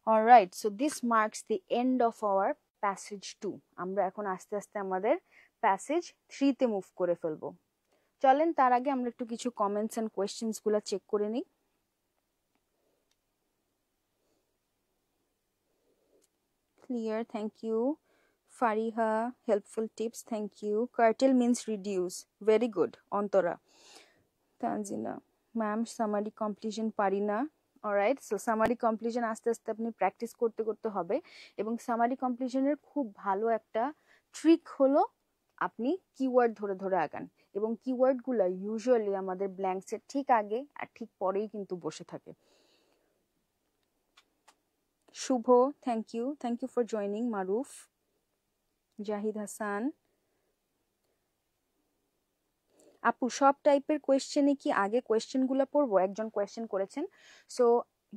Alright, so this marks the end of our passage 2। আমরা এখন আস্তে আস্তে আমাদের প্যাসেজ 3 তে মুভ করে ফেলবো। চলেন তার আগে আমরা একটু কিছু কমেন্টস এন্ড কোয়েশ্চেন্স গুলো চেক করে নিই। Clear, thank you. Fariha, helpful tips, thank you. Cartel means reduce, very good. Antara, Tanzina ma'am, summary completion পারি না। অলরাইট, সো সামারি কমপ্লিশন আস্তে আস্তে আপনি প্র্যাকটিস করতে করতে হবে, এবং সামারি কমপ্লিশনের খুব ভালো একটা ট্রিক হলো আপনি কিওয়ার্ড ধরে ধরে আগান, এবং কিওয়ার্ডগুলো ইউজুয়ালি আমাদের ব্ল্যাঙ্কসের ঠিক আগে আর ঠিক পরেই কিন্তু বসে থাকে। শুভ, থ্যাংক ইউ ফর জয়নিং। মারুফ, জাহিদ হাসান, আপু সব টাইপের কোয়েশ্চেনে কি আগে কোয়েশ্চেনগুলো পড়বো? একজন কোয়েশ্চেন করেছেন। সো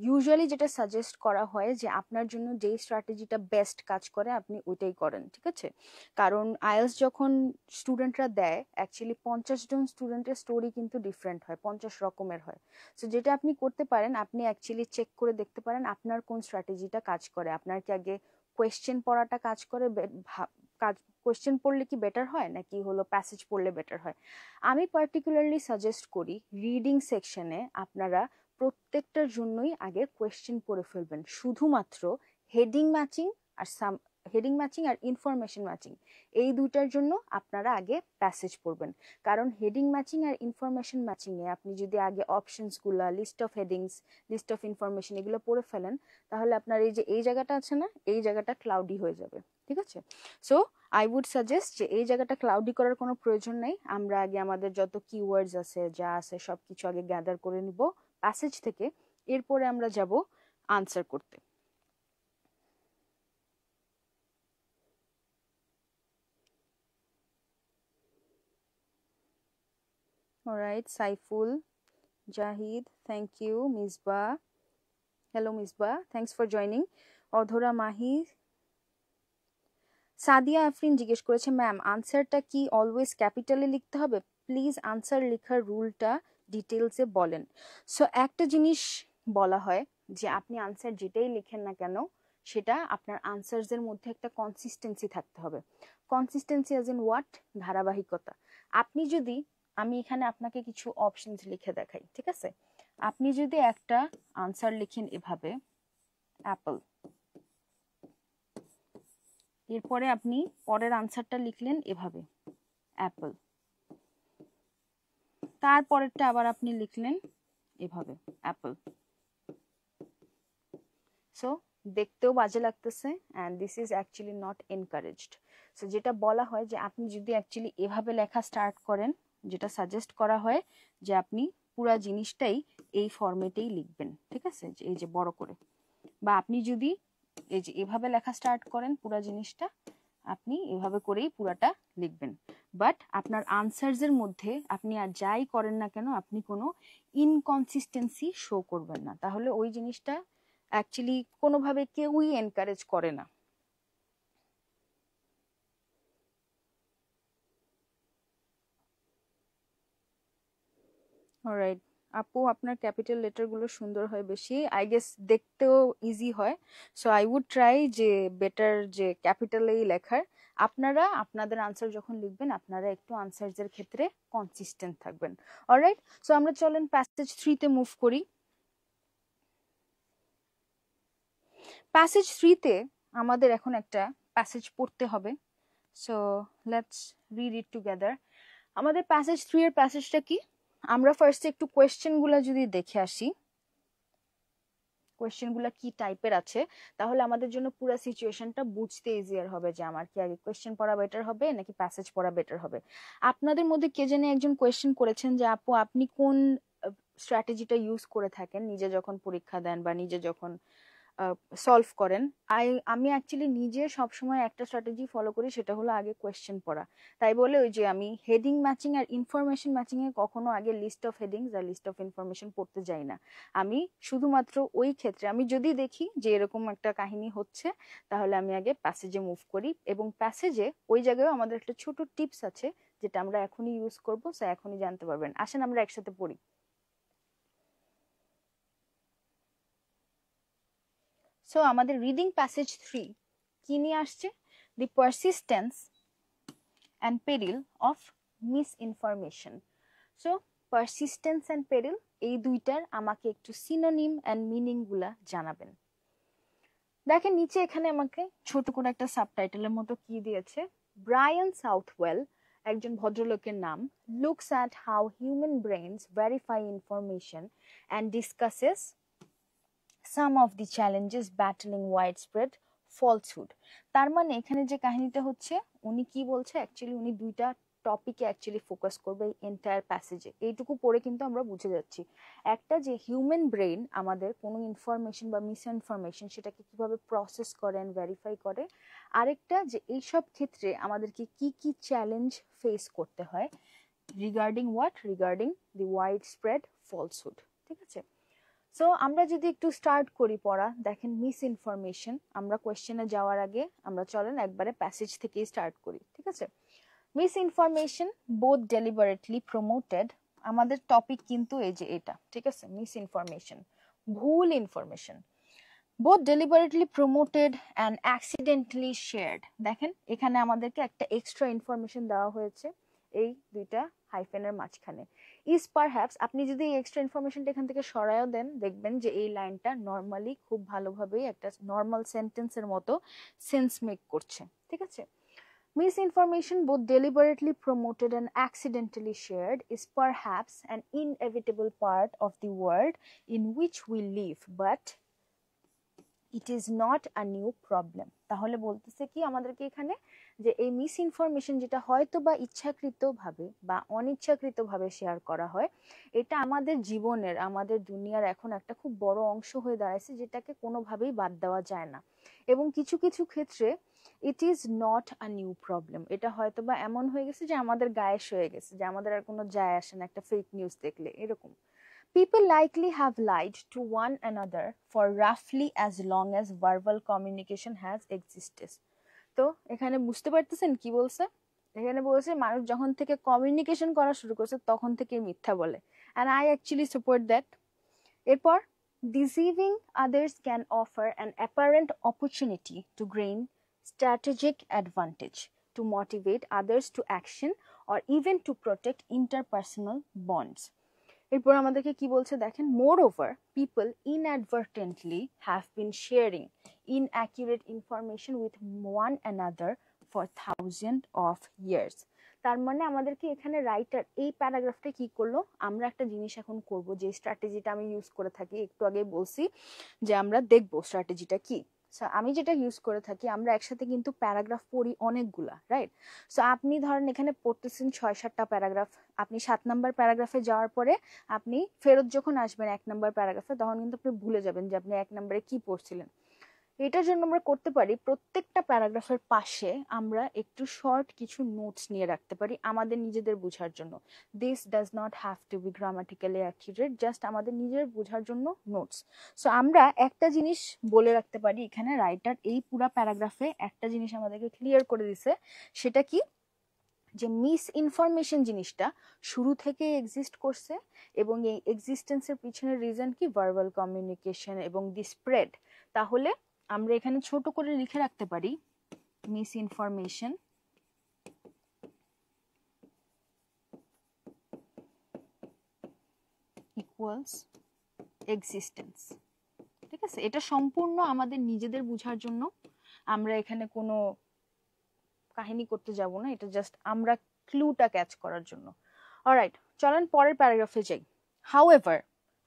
ইউজুয়ালি যেটা সাজেস্ট করা হয় যে আপনার জন্য যেই স্ট্র্যাটেজিটা বেস্ট কাজ করে আপনি ওইটাই করেন, ঠিক আছে? কারণ আইএলটিএস যখন স্টুডেন্টরা দেয়, অ্যাকচুয়ালি 50 জন স্টুডেন্টের স্টোরি কিন্তু ডিফারেন্ট হয়, 50 রকমের হয়। সো যেটা আপনি করতে পারেন, আপনি অ্যাকচুয়ালি চেক করে দেখতে পারেন আপনার কোন স্ট্র্যাটেজিটা কাজ করে। আপনার কি আগে কোয়েশ্চেন পড়াটা কাজ করে, কোয়েশ্চেন পড়লে কি বেটার হয় নাকি হলো প্যাসেজ পড়লে বেটার হয়? আমি পার্টিকুলারলি সাজেস্ট করি রিডিং সেকশনে আপনারা প্রত্যেকটার জন্যই আগে কোয়েশ্চেন পড়ে ফেলবেন, শুধুমাত্র হেডিং ম্যাচিং আর হেডিং ম্যাচিং আর ইনফরমেশন ম্যাচিং, এই দুইটার জন্য আপনারা আগে প্যাসেজ পড়বেন। কারণ হেডিং ম্যাচিং আর ইনফরমেশন ম্যাচিংয়ে আপনি যদি আগে অপশনসগুলা, list of headings, list of information এগুলো পড়ে ফেলেন, তাহলে আপনার এই যে এই জায়গাটা আছে না, এই জায়গাটা ক্লাউডি হয়ে যাবে। ঠিক আছে, সো আই উড সাজেস্ট যে এই জায়গাটা ক্লাউডি করার কোনো প্রয়োজন নেই। আমরা আগে আমাদের যত কিওয়ার্ডস আছে, যা আছে সবকিছু আগে গ্যাদার করে নিব প্যাসেজ থেকে, এরপরে আমরা যাব আনসার করতে। Alright, Saiful, Zahid, thank you, Misba, hello Misba, thanks for joining. Adhara Mahi, Sadia Afrin জিজ্ঞেস করেছে, ম্যাম আনসারটা কি অলওয়েজ ক্যাপিটালে লিখতে হবে? প্লিজ আনসার লেখার রুলটা ডিটেলসে বলেন। সো একটা জিনিস বলা হয় যে আপনি আনসার যেটাই লিখেন না কেন, সেটা আপনার আনসারসের মধ্যে একটা কনসিস্টেন্সি থাকতে হবে। Consistency as in what? ধারাবাহিকতা। আপনি যদি, আমি এখানে আপনাকে কিছু অপশনস লিখে দেখাই, ঠিক আছে? আপনি যদি একটা আনসার লিখেন এভাবে, অ্যাপল, এরপরে আপনি পরের আনসারটা লিখলেন এভাবে, অ্যাপল, তারপরেরটা আবার আপনি লিখলেন এভাবে, অ্যাপল। সো দেখতেও বাজে লাগতেছে, and this is actually not encouraged. So যেটা বলা হয় যে আপনি যদি অ্যাকচুয়ালি এভাবে লেখা স্টার্ট করেন, যেটা সাজেস্ট করা হয় যে আপনি পুরা জিনিসটাই এই ফরম্যাটেই লিখবেন, ঠিক আছে, এই যে বড় করে। বা আপনি যদি এই যে এভাবে লেখা স্টার্ট করেন, পুরা জিনিসটা আপনি এভাবে করেই পুরাটা লিখবেন। বাট আপনার আনসারসের মধ্যে আপনি আর যাই করেন না কেন, আপনি কোনো ইনকনসিস্টেন্সি শো করবেন না, তাহলে ওই জিনিসটা অ্যাকচুয়ালি কোনোভাবে কেউই এনকারেজ করে না। অলরাইট আপু, আপনার ক্যাপিটাল লেটারগুলো সুন্দর হয় বেশি, আই গেস দেখতেও ইজি হয়। সো আই উড ট্রাই যে বেটার যে ক্যাপিটালেই লেখার। আপনারা আপনাদের আনসার যখন লিখবেন, আপনারা একটু আনসারসের ক্ষেত্রে কনসিস্টেন্ট থাকবেন। অলরাইট, সো আমরা চলেন প্যাসেজ 3-তে মুভ করি। প্যাসেজ 3-তে আমাদের এখন একটা প্যাসেজ পড়তে হবে। So let's read it together. আমাদের প্যাসেজ 3 এর প্যাসেজটা কি? আমরা ফার্স্টে একটু কোয়েশ্চেনগুলো যদি দেখে আসি, কোয়েশ্চেনগুলো কি টাইপের আছে, তাহলে আমাদের জন্য পুরো সিচুয়েশনটা বুঝতে ইজিয়ার হবে যে আমার কি আগে কোয়েশ্চেন পড়া বেটার হবে নাকি প্যাসেজ পড়া বেটার হবে। আপনাদের মধ্যে কে জানে একজন কোয়েশ্চেন করেছেন যে আপু আপনি কোন স্ট্র্যাটেজিটা ইউজ করে থাকেন নিজে যখন পরীক্ষা দেন বা নিজে যখন সলভ করেন। আমি অ্যাকচুয়ালি নিজে সবসময় একটা স্ট্র্যাটেজি ফলো করি, সেটা হলো আগে কোয়েশ্চেন পড়া। তাই বলে ওই যে আমি হেডিং ম্যাচিং আর ইনফরমেশন ম্যাচিং এ কখনো আগে লিস্ট অফ হেডিংস আর লিস্ট অফ ইনফরমেশন পড়তে যাই না। আমি শুধুমাত্র ওই ক্ষেত্রে আমি যদি দেখি যে এরকম একটা কাহিনী হচ্ছে, তাহলে আমি আগে প্যাসেজে মুভ করি, এবং প্যাসেজে ওই জায়গায় আমাদের একটা ছোট টিপস আছে যেটা আমরা এখনই ইউজ করবো, সো এখনই জানতে পারবেন। আসেন আমরা একসাথে পড়ি। সো আমাদের রিডিং প্যাসেজ 3 কি নিয়ে আসছে? The persistence and peril of misinformation. So persistence and peril, এই দুইটার আমাকে একটু সিনোনিম অ্যান্ড মিনিং গুলা জানাবেন। দেখেন নিচে এখানে আমাকে ছোট করে একটা সাবটাইটেলের মতো কি দিয়েছে, ব্রায়ান সাউথওয়েল, একজন ভদ্রলোকের নাম, looks at how human brains verify information and discusses some of the challenges battling widespread falsehood। তার মানে এখানে যে কাহিনীটা হচ্ছে, উনি কি বলছে, অ্যাকচুয়ালি উনি দুইটা টপিকে অ্যাকচুয়ালি ফোকাস করবে এই এন্টায়ার প্যাসেজে। এইটুকু পড়ে কিন্তু আমরা বুঝে যাচ্ছি, একটা যে হিউম্যান ব্রেইন আমাদের কোনো ইনফরমেশন বা মিস ইনফরমেশন সেটাকে কিভাবে প্রসেস করে এন্ড ভেরিফাই করে, আরেকটা যে এইসব ক্ষেত্রে আমাদেরকে কি কি চ্যালেঞ্জ ফেস করতে হয় regarding what, regarding the wide spread falsehood. ঠিক আছে, সো আমরা যদি একটু স্টার্ট করি পড়া, দেখেন মিস ইনফরমেশন, আমরা কোয়েশ্চেনে যাওয়ার আগে আমরা চলেন একবারে প্যাসেজ থেকেই স্টার্ট করি। ঠিক আছে, miss information both deliberately promoted, আমাদের টপিক কিন্তু এই যে এটা, ঠিক আছে, মিস ইনফরমেশন, ভুল information, both deliberately promoted and accidentally shared. দেখেন এখানে আমাদেরকে একটা এক্সট্রা ইনফরমেশন দেওয়া হয়েছে, এই দুইটা হাইফেনের মাঝখানে। ইজ পারহ্যাপস, আপনি যদি এই এক্সট্রা ইনফরমেশনটা এখান থেকে সরায়ও দেন, দেখবেন যে এই লাইনটা নর্মালি খুব ভালোভাবেই একটা নর্মাল সেন্টেন্সের মতো সেন্স মেক করছে, ঠিক আছে? Misinformation, both deliberately promoted and accidentally shared, is perhaps an inevitable part of the world in which we live, but it is not a new problem. তাহলে বলতেছে কি আমাদেরকে এখানে, যে এই মিস ইনফরমেশন যেটা হয়তো বা ইচ্ছাকৃতভাবে বা অনিচ্ছাকৃতভাবে শেয়ার করা হয়, এটা আমাদের জীবনের, আমাদের দুনিয়ার এখন একটা খুব বড় অংশ হয়ে দাঁড়াইছে, যেটাকে কোনোভাবেই বাদ দেওয়া যায় না। এবং কিছু কিছু ক্ষেত্রে it is not a new problem, এটা হয়তো বা এমন হয়ে গেছে যে আমাদের গায়েস হয়ে গেছে, যে আমাদের আর কোনো যায় আসে না একটা ফেক নিউজ দেখলে, এরকম। People likely have lied to one another for roughly as long as verbal communication has existed. তো এখানে বুঝতে পারতেছেন কি বলছে? এখানে বলছে মানুষ যখন থেকে কমিউনিকেশন করা শুরু করছে তখন থেকে মিথ্যা বলে, and I actually support that. এরপর, deceiving others can offer an apparent opportunity to gain strategic advantage, to motivate others to action, or even to protect interpersonal bonds. এরপর আমাদেরকে কি বলছে দেখেন, moreover people inadvertently have been sharing inaccurate information with one another for thousands of years. তার মানে আমাদেরকে এখানে writer এই প্যারাগ্রাফটা কি করলো, আমরা একটা জিনিস এখন করব, যে স্ট্র্যাটেজিটা আমি ইউজ করে থাকি, একটু আগে বলছি যে আমরা দেখবো স্ট্র্যাটেজিটা কি। সো আমি যেটা ইউজ করে থাকি, আমরা একসাথে কিন্তু প্যারাগ্রাফ পড়ি অনেকগুলা, রাইট? সো আপনি ধরেন এখানে পড়তেছেন 6-7টা প্যারাগ্রাফ, আপনি 7 নাম্বার প্যারাগ্রাফে যাওয়ার পরে আপনি ফেরত যখন আসবেন 1 নাম্বার প্যারাগ্রাফে, তখন কিন্তু আপনি ভুলে যাবেন যে আপনি 1 নাম্বারে কি পড়ছিলেন। এটার জন্য আমরা করতে পারি, প্রত্যেকটা প্যারাগ্রাফের পাশে আমরা একটু শর্ট কিছু নোটস নিয়ে রাখতে পারি আমাদের নিজেদের বোঝার জন্য। This does not have to be grammatically accurate, just আমাদের নিজের বোঝার জন্য নোটস। সো আমরা একটা জিনিস বলে রাখতে পারি, এখানে রাইটার এই পুরা প্যারাগ্রাফে একটা জিনিস আমাদেরকে ক্লিয়ার করে দিছে, সেটা কি, যে মিস ইনফরমেশন জিনিসটা শুরু থেকে এক্সিস্ট করছে, এবং এই এক্সিস্টেন্সের পিছনের রিজন কি, ভার্বাল কমিউনিকেশন এবং দি স্প্রেড। তাহলে আমরা এখানে ছোট করে লিখে রাখতে পারি, মিস ইনফরমেশন ইকুয়ালস এক্সিস্টেন্স, ঠিক আছে? এটা সম্পূর্ণ আমাদের নিজেদের বোঝার জন্য, আমরা এখানে কোনো কাহিনী করতে যাব না, এটা জাস্ট আমরা ক্লুটা ক্যাচ করার জন্য। অলরাইট, চলেন পরের প্যারাগ্রাফে যাই।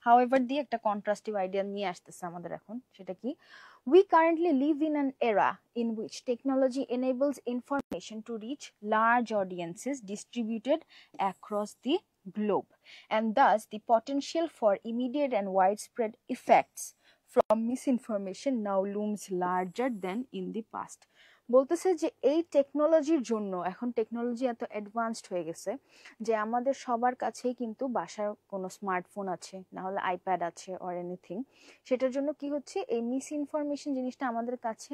হাউএভার দিয়ে একটা কন্ট্রাস্টিভ আইডিয়া নিয়ে আসতেছে আমাদের এখন, সেটা কি, we currently live in an era in which technology enables information to reach large audiences distributed across the globe, and thus the potential for immediate and widespread effects from misinformation now looms larger than in the past. বলতেছে যে এই টেকনোলজির জন্য, এখন technology এত advanced হয়ে গেছে যে আমাদের সবার কাছেই কিন্তু বাসার কোনো স্মার্টফোন আছে, না হলে আইপ্যাড আছে অর এনিথিং। সেটার জন্য কি হচ্ছে, এই মিস ইনফরমেশন জিনিসটা আমাদের কাছে,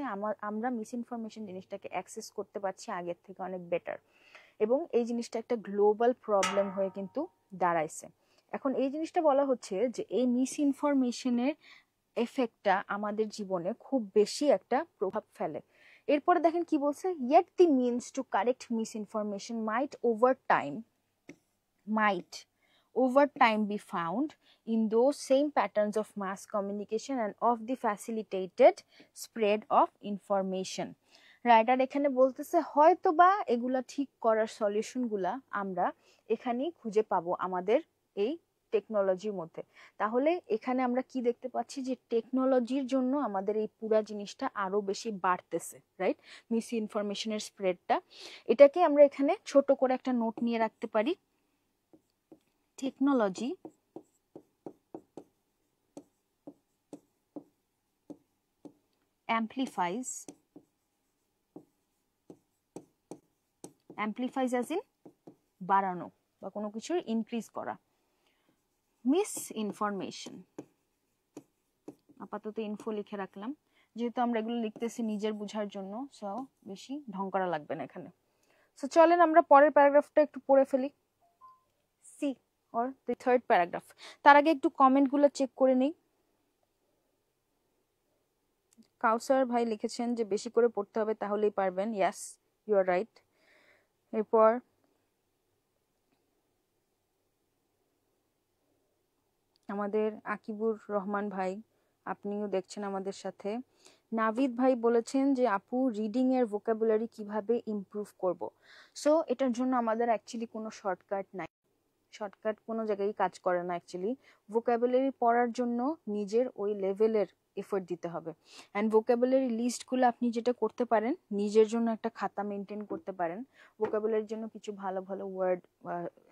আমরা মিস ইনফরমেশন জিনিসটাকে অ্যাক্সেস করতে পারছি আগের থেকে অনেক বেটার, এবং এই জিনিসটা একটা গ্লোবাল প্রবলেম হয়ে কিন্তু দাঁড়াইছে। এখন এই জিনিসটা বলা হচ্ছে যে এই মিস ইনফরমেশনের এফেক্টটা আমাদের জীবনে খুব বেশি একটা প্রভাব ফেলে। এরপরে দেখেন কি বলছে, yet the means to correct misinformation might over time be found in those same patterns of mass communication and of the facilitated spread of information. Writer এখানে বলতেছে হয়তো বা এগুলা ঠিক করার সলিউশনগুলা আমরা এখানেই খুঁজে পাবো আমাদের এই টেকনোলজির মধ্যে। তাহলে এখানে আমরা কি দেখতে পাচ্ছি, যে টেকনোলজির জন্য আমাদের এই পুরা জিনিসটা আরো বেশি বাড়তেছে, রাইট? মিস ইনফরমেশনের স্প্রেডটা, এটাকে আমরা এখানে ছোট করে একটা নোট নিয়ে রাখতে পারি, টেকনোলজি amplifies as in বাড়ানো বা কোনো কিছুর ইনক্রিজ করা, মিস ইনফরমেশন, আপাতত ইনফো লিখে রাখলাম, যেহেতু আমরা এগুলো লিখতেছি নিজের বোঝার জন্য, সো বেশি ঢং করা লাগবে না এখানে। সো চলেন আমরা পরের প্যারাগ্রাফটা একটু পড়ে ফেলি, C or the third paragraph. তার আগে একটু কমেন্টগুলো চেক করে নেই। কাউসার ভাই লিখেছেন যে বেশি করে পড়তে হবে তাহলেই পারবেন, ইয়াস ইউ আর রাইট। এরপর আমাদের আকিবুর রহমান ভাই, আপনিও দেখছেন আমাদের সাথে। নাভিদ ভাই বলেছেন যে আপু রিডিং এর ভোকাবুলারি কিভাবে ইমপ্রুভ করব। সো এটার জন্য আমাদের অ্যাকচুয়ালি কোনো শর্টকাট নাই, শর্টকাট কোনো জায়গায় কাজ করে না অ্যাকচুয়ালি। ভোকাবুলারি পড়ার জন্য নিজের ওই লেভেলের এফোর্ট দিতে হবে। অ্যান্ড ভোকাবুলারি লিস্টগুলো আপনি যেটা করতে পারেন, নিজের জন্য একটা খাতা মেনটেন করতে পারেন। ভোকাবুলারির জন্য কিছু ভালো ভালো ওয়ার্ড,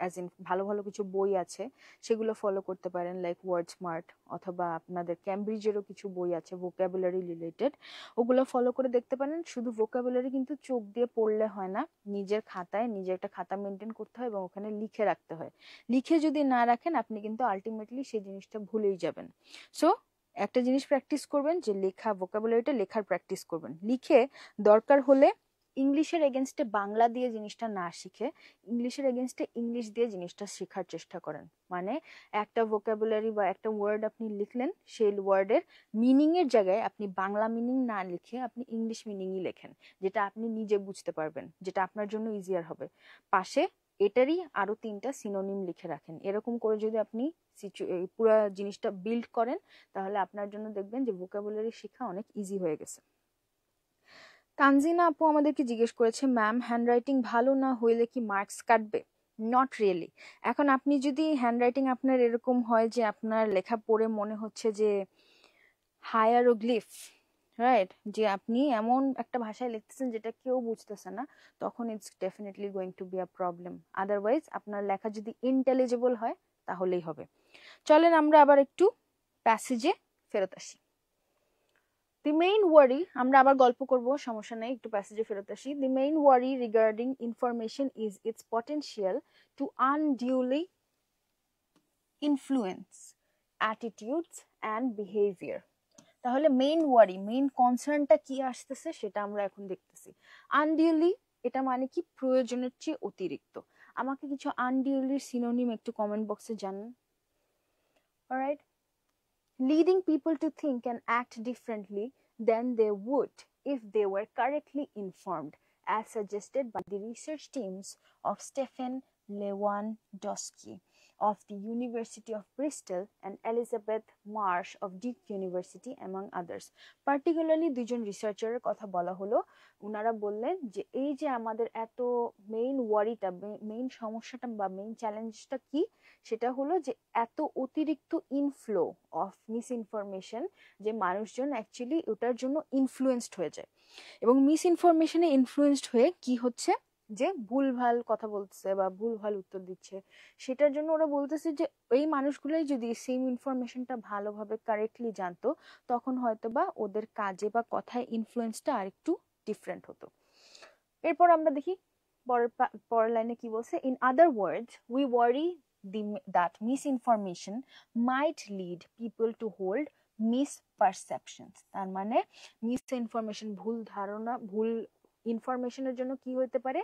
অ্যাজ ইন ভালো ভালো কিছু বই আছে, সেগুলো ফলো করতে পারেন, লাইক ওয়ার্ড স্মার্ট, অথবা আপনাদের ক্যামব্রিজেরও কিছু বই আছে ভোকাবুলারি রিলেটেড, ওগুলো ফলো করে দেখতে পারেন। শুধু ভোকাবুলারি কিন্তু চোখ দিয়ে পড়লে হয় না, নিজের খাতায় নিজে একটা খাতা মেনটেন করতে হয় এবং ওখানে লিখে রাখতে হয়। লিখে যদি না রাখেন আপনি কিন্তু আলটিমেটলি সেই জিনিসটা ভুলেই যাবেন। সো একটা জিনিস প্র্যাকটিস করবেন যে লেখা, ভোকাবুলারিটা লেখার প্র্যাকটিস করবেন। লিখে দরকার হলে ইংলিশের এগেনস্টে বাংলা দিয়ে জিনিসটা না শিখে ইংলিশের এগেনস্টে ইংলিশ দিয়ে জিনিসটা শেখার চেষ্টা করেন। মানে একটা ভোকাবুলারি বা একটা ওয়ার্ড আপনি লিখলেন, সেই ওয়ার্ডের মিনিং এর জায়গায় আপনি বাংলা মিনিং না লিখে আপনি ইংলিশ মিনিংই লেখেন, যেটা আপনি নিজে বুঝতে পারবেন, যেটা আপনার জন্য ইজিয়ার হবে। পাশে এটারই আরো 3টা সিনোনিম লিখে রাখেন। এরকম করে যদি আপনি পুরো জিনিসটা বিল্ড করেন, তাহলে আপনার জন্য দেখবেন যে ভোকাবুলারি শেখা অনেক ইজি হয়ে গেছে। তানজিনা আপু আমাদেরকে জিজ্ঞেস করেছে, ম্যাম হ্যান্ডরাইটিং ভালো না হইলে কি মার্কস কাটবে? Not really. এখন আপনি যদি হ্যান্ডরাইটিং আপনার এরকম হয় যে আপনার লেখা পড়ে মনে হচ্ছে যে হায়ারোগ্লিফ, রাইট, যে আপনি এমন একটা ভাষায় লিখতেছেন যেটা কেউ বুঝতেছে না, তখন it's definitely going to be a problem. Otherwise আপনার লেখা যদি ইন্টেলিজেবল হয় তাহলেই হবে। চলেন আমরা আবার একটু প্যাসেজে ফেরত আসি। দি মেইন ওয়ারি, আমরা আবার গল্প করব, সমস্যা নেই, একটু প্যাসেজে ফেরত আসি। The main worry regarding information is its potential to unduly influence attitudes and behaviour. তাহলে মেইন ওয়ারি, মেইন কনসার্নটা কি আসতেছে সেটা আমরা এখন দেখতেছি। আনডিউলি, এটা মানে কি? প্রয়োজনের চেয়ে অতিরিক্ত। আমাকে কিছু আনডিউলির সিনোনিম একটু কমেন্ট বক্সে জানান। Alright, leading people to think and act differently than they would if they were correctly informed, as suggested by the research teams of Stephen Lewandowski of the University of Bristol and Elizabeth Marsh of Duke University, among others. Particularly দুজন রিসার্চারের কথা বলা হলো। ওনারা বললেন যে এই যে আমাদের এত মেইন ওয়ারিটা, মেইন সমস্যাটা বা মেইন চ্যালেঞ্জটা কি, সেটা হলো যে এত অতিরিক্ত ইনফ্লো অফ মিস ইনফরমেশন, যে মানুষজন অ্যাকচুয়ালি ওটার জন্য ইনফ্লুয়েন্সড হয়ে যায়। এবং মিস ইনফরমেশনে ইনফ্লুয়েন্সড হয়ে কি হচ্ছে, যে ভুলভাল কথা বলছে বা ভুলভাল উত্তর দিচ্ছে। সেটার জন্য ওরা বলতেছে যে এই মানুষগুলোই যদি সেম ইনফরমেশনটা ভালোভাবে কারেক্টলি জানতো, তখন হয়তো বা ওদের কাজে বা কথায় ইনফ্লুয়েন্সটা আর একটু ডিফারেন্ট হতো। এরপর আমরা দেখি পরের লাইনে কি বলছে। In other words, we worry that misinformation might lead people to hold misperceptions. তার মানে মিসইনফরমেশন, ভুল ধারণা, ভুল ইনফরমেশনের জন্য কি হতে পারে?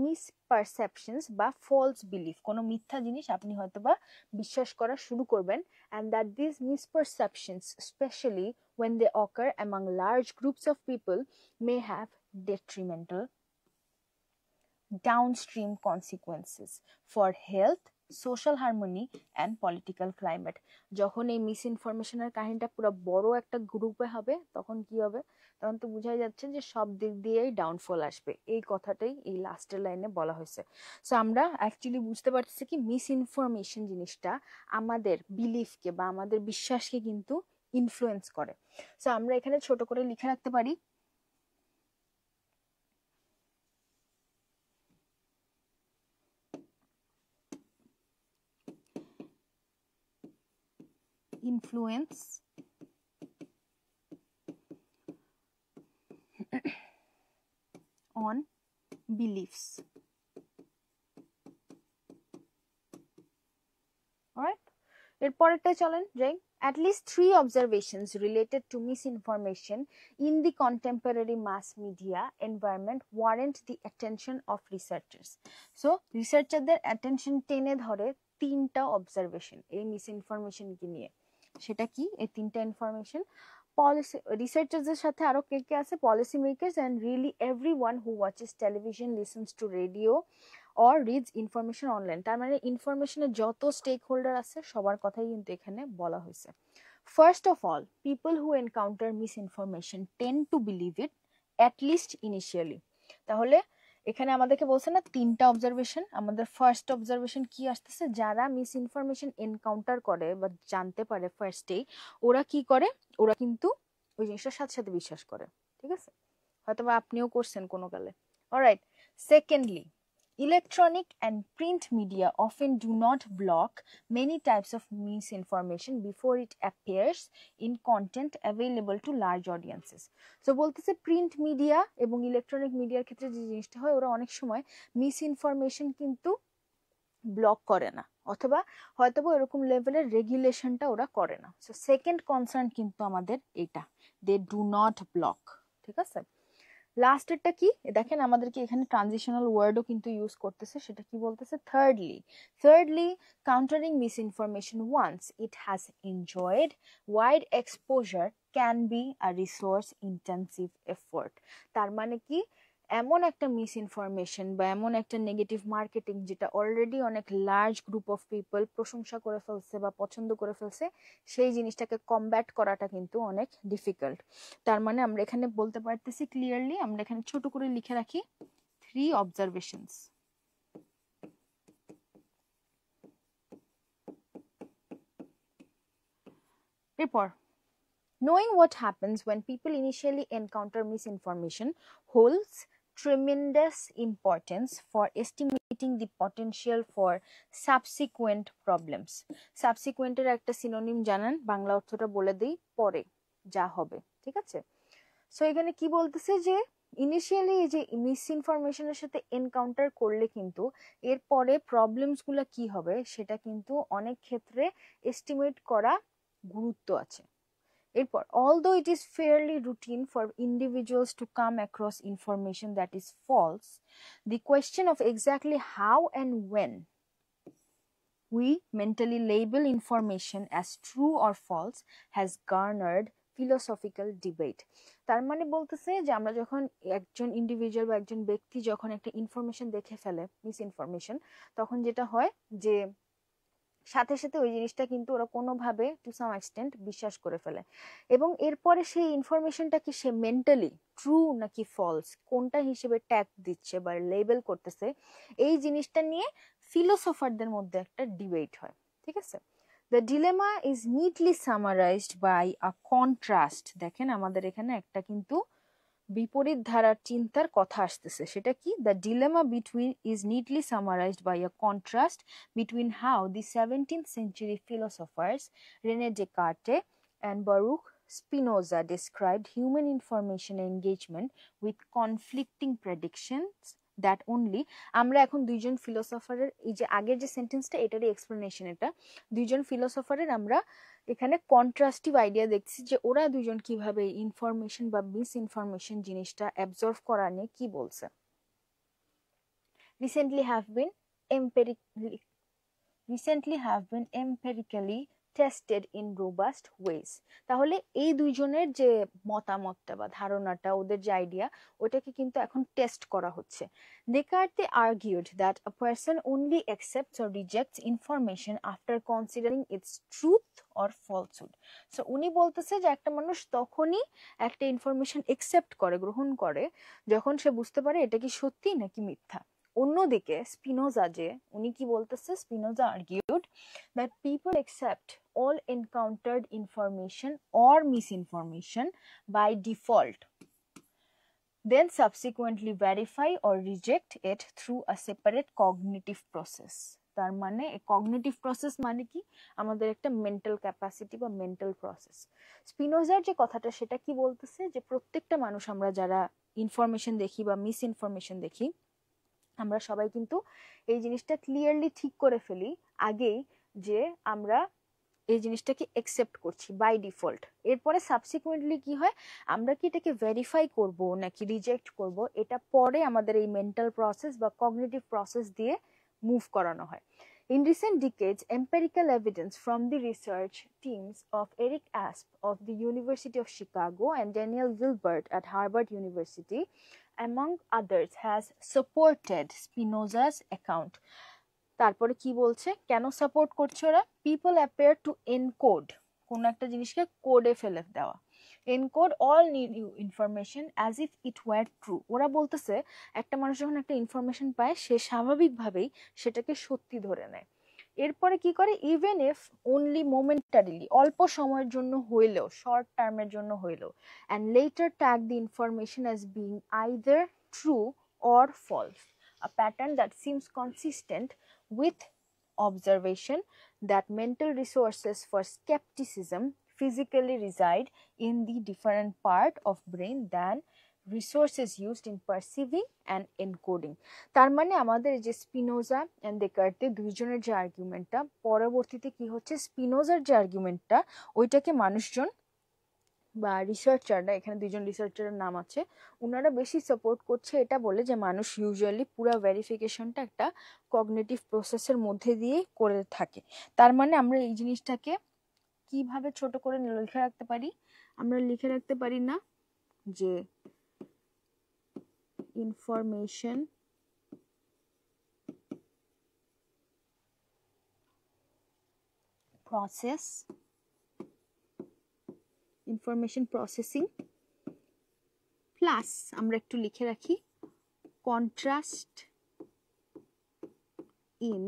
মিসপারসেপশনস বা ফলস বিলিফ, কোনো মিথ্যা জিনিস আপনি হয়তো বা বিশ্বাস করা শুরু করবেন। and that these misperceptions, especially when they occur among large groups of people, may have detrimental downstream consequences for health, social harmony and political climate. যখন এই মিস ইনফরমেশনের কাহিনীটা পুরো বড় একটা গ্রুপে হবে, তখন কি হবে? তখন তো বোঝাই যাচ্ছে যে সব দিক দিয়েই ডাউনফল আসবে। এই কথাটাই এই লাস্টের লাইনে বলা হয়েছে। সো আমরা অ্যাকচুয়ালি বুঝতে পারছি কি মিস ইনফরমেশন জিনিসটা আমাদের বিলিফকে বা আমাদের বিশ্বাসকে কিন্তু ইনফ্লুয়েন্স করে। সো আমরা এখানে ছোট করে লিখে রাখতে পারি, influence on beliefs. Alright, এরপরেরটা চলেন যাই। At least 3 observations related to misinformation in the contemporary mass media environment warrant the attention of researchers. So রিসার্চারদের অ্যাটেনশন টেনে ধরে 3টা অবজারভেশন এই মিসইনফরমেশনকে নিয়ে। সেটা কি? এই 3টা ইনফরমেশন policy researchers সাথে আরো কে আছে? policy makers and really everyone who watches television, listens to radio or reads information online। তার মানে ইনফরমেশনের যত স্টেক হোল্ডার আছে সবার কথাই কিন্তু এখানে বলা হয়েছে। First of all, people who encounter misinformation tend to believe it, at least initially। তাহলে এখানে আমাদেরকে বলছে না তিনটা অবজারভেশন, আমাদের ফার্স্ট অবজারভেশন কি আসতেছে, যারা মিস ইনফরমেশন এনকাউন্টার করে বা জানতে পারে ফার্স্টেই, ওরা কি করে, ওরা কিন্তু ওই জিনিসটার সাথে সাথে বিশ্বাস করে। ঠিক আছে, হয়তো বা আপনিও করছেন কোনো কালে। Alright, secondly, electronic and print media often do not block many types of misinformation before it appears in content available to large audiences। So বলতেছে প্রিন্ট মিডিয়া এবং ইলেকট্রনিক মিডিয়ার ক্ষেত্রে যে জিনিসটা হয়, ওরা অনেক সময় মিস ইনফরমেশন কিন্তু ব্লক করে না, অথবা হয়তোবা এরকম লেভেলের রেগুলেশনটা ওরা করে না। সো সেকেন্ড কনসার্ন কিন্তু আমাদের এটা, দে ডু নট ব্লক। ঠিক আছে, লাস্টেরটা কি দেখেন, আমাদেরকে এখানে ট্রানজিশনাল ওয়ার্ডও কিন্তু ইউজ করতেছে। সেটা কি বলতেছে, thirdly countering misinformation once it has enjoyed wide exposure can be a resource intensive effort। তার মানে কি, এমন একটা মিস ইনফরমেশন বা এমন একটা নেগেটিভ মার্কেটিং যেটা অলরেডি অনেক লার্জ গ্রুপ অফ পিপল প্রশংসা করে ফেলছে বা পছন্দ করে ফেলছে, সেই জিনিসটাকে কমব্যাট করাটা কিন্তু অনেক ডিফিকাল্ট। তার মানে আমরা এখানে বলতে পারতেছি ক্লিয়ারলি, আমরা এখানে ছোট করে লিখে রাখি 3 observations। এরপর, knowing what happens when people initially encounter misinformation holds tremendous importance for estimating the potential for subsequent problems। subsequent এর একটা সিনোনিম জানেন, বাংলা অর্থটা বলে দেই, পরে যা হবে। ঠিক আছে, সো এখানে কি বলতেছে যে ইনিশিয়ালি এই যে মিস ইনফরমেশনের সাথে এনকাউন্টার করলে কিন্তু এরপরে প্রবলেমস গুলা কি হবে সেটা কিন্তু অনেক ক্ষেত্রে এস্টিমেট করা গুরুত্ব আছে। এরপর, although it is fairly routine for individuals to come across information that is false, the question of exactly how and when we mentally label information as true or false has garnered philosophical debate। তার মানে বলতেছে যে আমরা যখন একজন individual বা একজন ব্যক্তি যখন একটা ইনফরমেশন দেখে ফেলে, মিস ইনফরমেশন, তখন যেটা হয় যে সাথে সাথে ওই জিনিসটা কিন্তু ওরা কোনোভাবে টু সাম এক্সটেন্ট বিশ্বাস করে ফেলে, এবং এরপরে সেই ইনফরমেশনটাকে সে মেন্টালি ট্রু নাকি ফলস কোনটা হিসেবে ট্যাগ দিচ্ছে বা লেবেল করতেছে, এই জিনিসটা নিয়ে ফিলোসফারদের মধ্যে একটা ডিবেট হয়। ঠিক আছে, the dilemma is neatly summarised by a contrast. দেখেন আমাদের এখানে একটা কিন্তু বিপরীত ধারার চিন্তার কথা আসতেছে, সেটা কি, the dilemma between is neatly summarised by a contrast between how the 17th century philosophers Rene Descartes and Baruch Spinoza described human information engagement with conflicting predictions that only। আমরা এখন দুইজন ফিলোসফারের এই যে আগের যে সেন্টেন্সটা এটারই এক্সপ্লেনেশন, এটা দুইজন ফিলোসফারের আমরা এখানে কন্ট্রাস্টিভ আইডিয়া দেখছি যে ওরা দুজন কিভাবে ইনফরমেশন বা মিস ইনফরমেশন জিনিসটা অ্যাবজর্ভ করা নিয়ে কি বলছে। recently have been empirically tested in robust ways। তাহলে এই দুইজনের যে মতামতটা বা ধারণাটা, ওদের যে আইডিয়া, ওটাকে কিন্তু এখন টেস্ট করা হচ্ছে। Descartes argued that a person only accepts or rejects information after considering its truth or falsehood। So উনি বলতেছে যে একটা মানুষ তখনই একটা ইনফরমেশন একসেপ্ট করে, গ্রহণ করে, যখন সে বুঝতে পারে এটা কি সত্যি নাকি মিথ্যা। অন্যদিকে স্পিনোজা যে উনি কি বলতেছে, Spinoza argued that people accept all encountered information or misinformation by default, then subsequently verify or reject it through a separate cognitive process। তার মানে কগনিটিভ প্রসেস মানে কি, আমাদের একটা মেন্টাল ক্যাপাসিটি বা মেন্টাল প্রসেস। স্পিনোজার যে কথাটা সেটা কি বলতেছে, যে প্রত্যেকটা মানুষ আমরা যারা ইনফরমেশন দেখি বা মিস ইনফরমেশন দেখি, আমরা সবাই কিন্তু এই জিনিসটা ক্লিয়ারলি ঠিক করে ফেলি আগেই যে আমরা এই জিনিসটাকে একসেপ্ট করছি বাই ডিফল্ট। এরপরে সাবসিকুয়েন্টলি কি হয়, আমরা কি এটাকে ভেরিফাই করব নাকি রিজেক্ট করব, এটা পরে আমাদের এই মেন্টাল প্রসেস বা কগনিটিভ প্রসেস দিয়ে মুভ করানো হয়। In recent decades, empirical evidence from the research teams of Eric Asp of the University of Chicago and Daniel Gilbert at Harvard University, among others, has supported Spinoza's account. তারপরে কি বলছে, কেন support করছে ওরা? People appear to encode, কোনো একটা জিনিসকে কোডে ফেলে দেওয়া, encode all new information as if it were true. ওরা বলতেছে একটা মানুষ যখন একটা ইনফরমেশন পায় সে স্বাভাবিকভাবেই সেটাকে সত্যি ধরে নেয়। এরপরে কি করে, ইভেন ইফ অনলি মোমেন্টারিলি, অল্প সময়ের জন্য হইলেও, শর্ট টার্মের জন্য হইলেও, and later tag the information as being either true or false, a pattern that seems consistent with observation that mental resources for skepticism physically reside in the different part of brain than resources used in perceiving and encoding. তার মানে আমাদের যে Spinoza and ডেকার্তে দুইজনের যে আর্গুমেন্টটা, পরবর্তীতে কি হচ্ছে, স্পিনোজার যে আর্গুমেন্টটা ওইটাকে মানুষজন বা রিসার্চাররা, এখানে দুইজন রিসার্চারের নাম আছে, ওনারা বেশি সাপোর্ট করছে এটা বলে যে মানুষ ইউজুয়ালি পুরো ভেরিফিকেশনটা একটা কগনিটিভ প্রসেসের মধ্যে দিয়ে করে থাকে। তার মানে আমরা এই জিনিসটাকে কিভাবে ছোট করে লিখে রাখতে পারি, আমরা লিখে রাখতে পারি না যে information process, information processing plus আমরা একটু লিখে রাখি কন্ট্রাস্ট ইন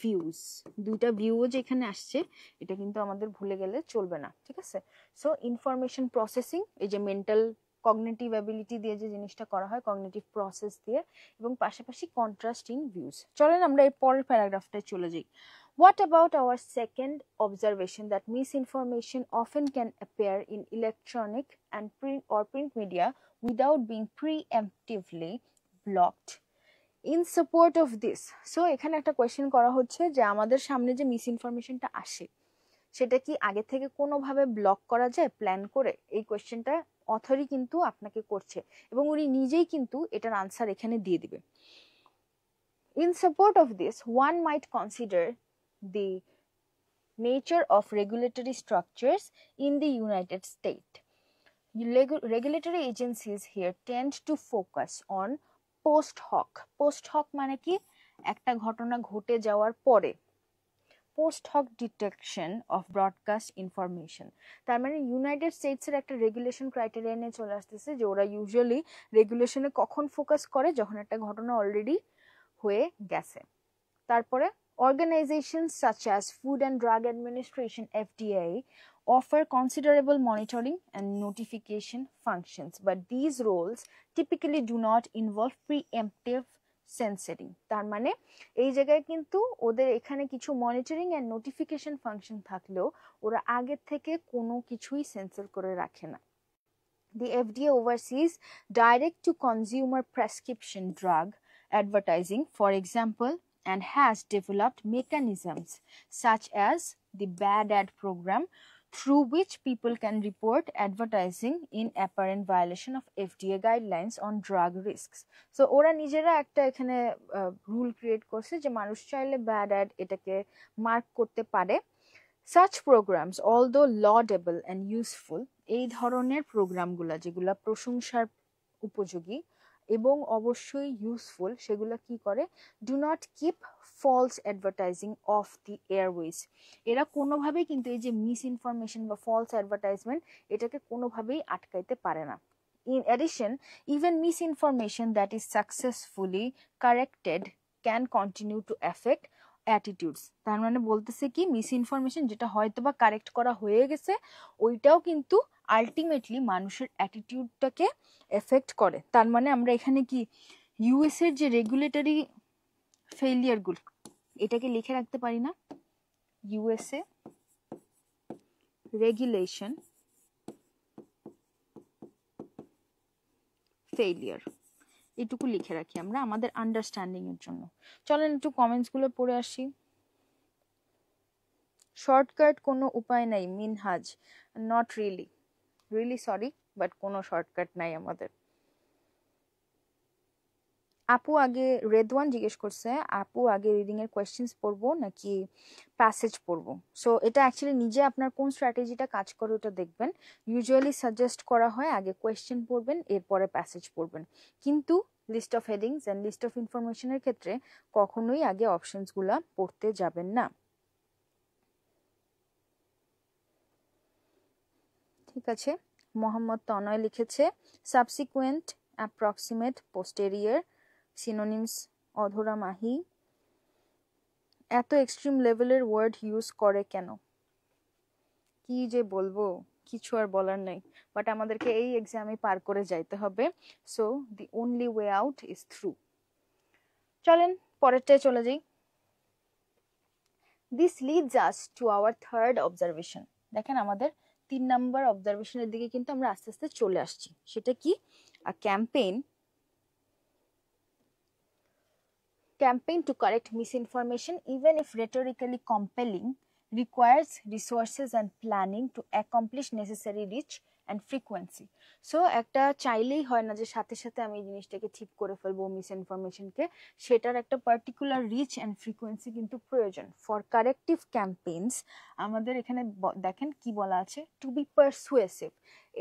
ভিউজ। দুইটা ভিউ যেখানে আসছে এটা কিন্তু আমাদের ভুলে গেলে চলবে না, ঠিক আছে? সো ইনফরমেশন প্রসেসিং, এই যে মেন্টাল কগনিটিভ অ্যাবিলিটি দিয়ে যে জিনিসটা করা হয় কগনিটিভ প্রসেস দিয়ে, এবং পাশাপাশি কন্ট্রাস্ট ইন ভিউজ। চলেন আমরা এই পরের প্যারাগ্রাফটায় চলে যাই। What about our second observation that misinformation often can appear in electronic and print media without being preemptively blocked? In support of this, so এখানে একটা কোয়েশ্চেন করা হচ্ছে যে আমাদের সামনে যে মিসইনফরমেশনটা আসে সেটা কি আগে থেকে কোনোভাবে ব্লক করা যায় প্ল্যান করে? এই কোয়েশ্চেনটা অথরই কিন্তু আপনাকে করছে এবং উনি নিজেই কিন্তু এটার আনসার এখানে দিয়ে দিবে। In support of this, one might consider the nature of regulatory structures in the United States. Regulatory agencies here tend to focus on post hoc. Post hoc মানে কি, একটা ঘটনা ঘটে যাওয়ার পরে post hoc detection of broadcast information. তার মানে United স্টেটসের একটা রেগুলেশন ক্রাইটেরিয়া নিয়ে চলে আসতেছে যে ওরা ইউজুয়ালি রেগুলেশনে কখন ফোকাস করে, যখন একটা ঘটনা অলরেডি হয়ে গেছে। তারপরে organizations such as Food and Drug Administration (FDA) offer considerable monitoring and notification functions, but these roles typically do not involve preemptive censoring. তার মানে এই জায়গায় কিন্তু ওদের এখানে কিছু মনিটরিং এন্ড নোটিফিকেশন ফাংশন থাকলেও ওরা আগে থেকে কোনো কিছুই সেন্সর করে রাখে না। The FDA oversees direct to consumer prescription drug advertising, for example, and has developed mechanisms such as the bad ad program through which people can report advertising in apparent violation of FDA guidelines on drug risks. So ওরা নিজেরা একটা এখানে rule create করছে যে মানুষ চাইলে bad add এটাকে mark করতে পারে। Such programs, although laudable and useful, এই ধরনের প্রোগ্রামগুলা যেগুলা প্রশংসার উপযোগী এবং অবশ্যই ইউজফুল, সেগুলো কি করে, do not keep false advertising of the airways. এরা কোনোভাবেই কিন্তু এই যে মিস ইনফরমেশন বা ফলস অ্যাডভার্টাইজমেন্ট এটাকে কোনোভাবেই আটকাইতে পারে না। In addition, even misinformation that is successfully corrected can continue to affect attitudes. তার মানে বলতেছে কি, মিস ইনফরমেশন যেটা হয়তো বা কারেক্ট করা হয়ে গেছে ওইটাও কিন্তু আলটিমেটলি মানুষের অ্যাটিটিউডটাকে এফেক্ট করে। তার মানে আমরা এখানে কি ইউএস এর যে রেগুলেটরি ফেইলিয়ারগুলো এটাকে লিখে রাখতে পারি না, ইউএসএ রেগুলেশন ফেইলিয়ার, এটুকু লিখে রাখি আমরা আমাদের আন্ডারস্ট্যান্ডিং এর জন্য। চলেন একটু কমেন্টস গুলো পড়ে আসি। শর্টকাট কোনো উপায় নাই Minhaj, not really sorry, but কোনো শর্টকাট নাই আমাদের। আপু আগে রেদওয়ান জিজ্ঞেস করছে আপু আগে রিডিং এর কোয়েশ্চেন্স পড়বো নাকি প্যাসেজ পড়বো। সো এটা অ্যাকচুয়ালি নিজে আপনার কোন স্ট্র্যাটেজিটা কাজ করে ওটা দেখবেন। ইউজুয়ালি সাজেস্ট করা হয় আগে কোয়েশ্চেন পড়বেন এরপরে প্যাসেজ পড়বেন, কিন্তু list of headings and list of ইনফরমেশনের ক্ষেত্রে কখনোই আগে অপশনসগুলা পড়তে যাবেন না। ঠিক আছে, মোহাম্মদ তনয় লিখেছে সাবসিকুয়েন্ট, অ্যাপ্রক্সিমেট, পোস্টেরিয়র, সিনোনিমস অধরা মাহি। এত এক্সট্রিম লেভেলের ওয়ার্ড ইউজ করে কেন, কি যে বলবো, কিছু আর বলার নাই, বাট আমাদেরকে এই এক্সামে পার করে যাইতে হবে। So the only way out is through. চলেন পরেরটায় চলে যাই। This leads us to our third observation. দেখেন আমাদের 3 নাম্বার অবজারভেশনের দিকে কিন্তু আমরা আস্তে আস্তে চলে আসছি। সেটা কি? আ campaign to correct misinformation, even if rhetorically compelling, requires resources and planning to accomplish necessary reach and frequency. So একটা চাইলেই হয় না যে সাথে সাথে আমি এই জিনিসটাকে ঠিক করে ফেলবো মিসইনফরমেশনকে, সেটার একটা পার্টিকুলার রিচ অ্যান্ড ফ্রিকোয়েন্সি কিন্তু প্রয়োজন। ফর কারেক্টিভ ক্যাম্পেইনস আমাদের এখানে দেখেন কি বলা আছে, টু বি পারসুয়েসিভ।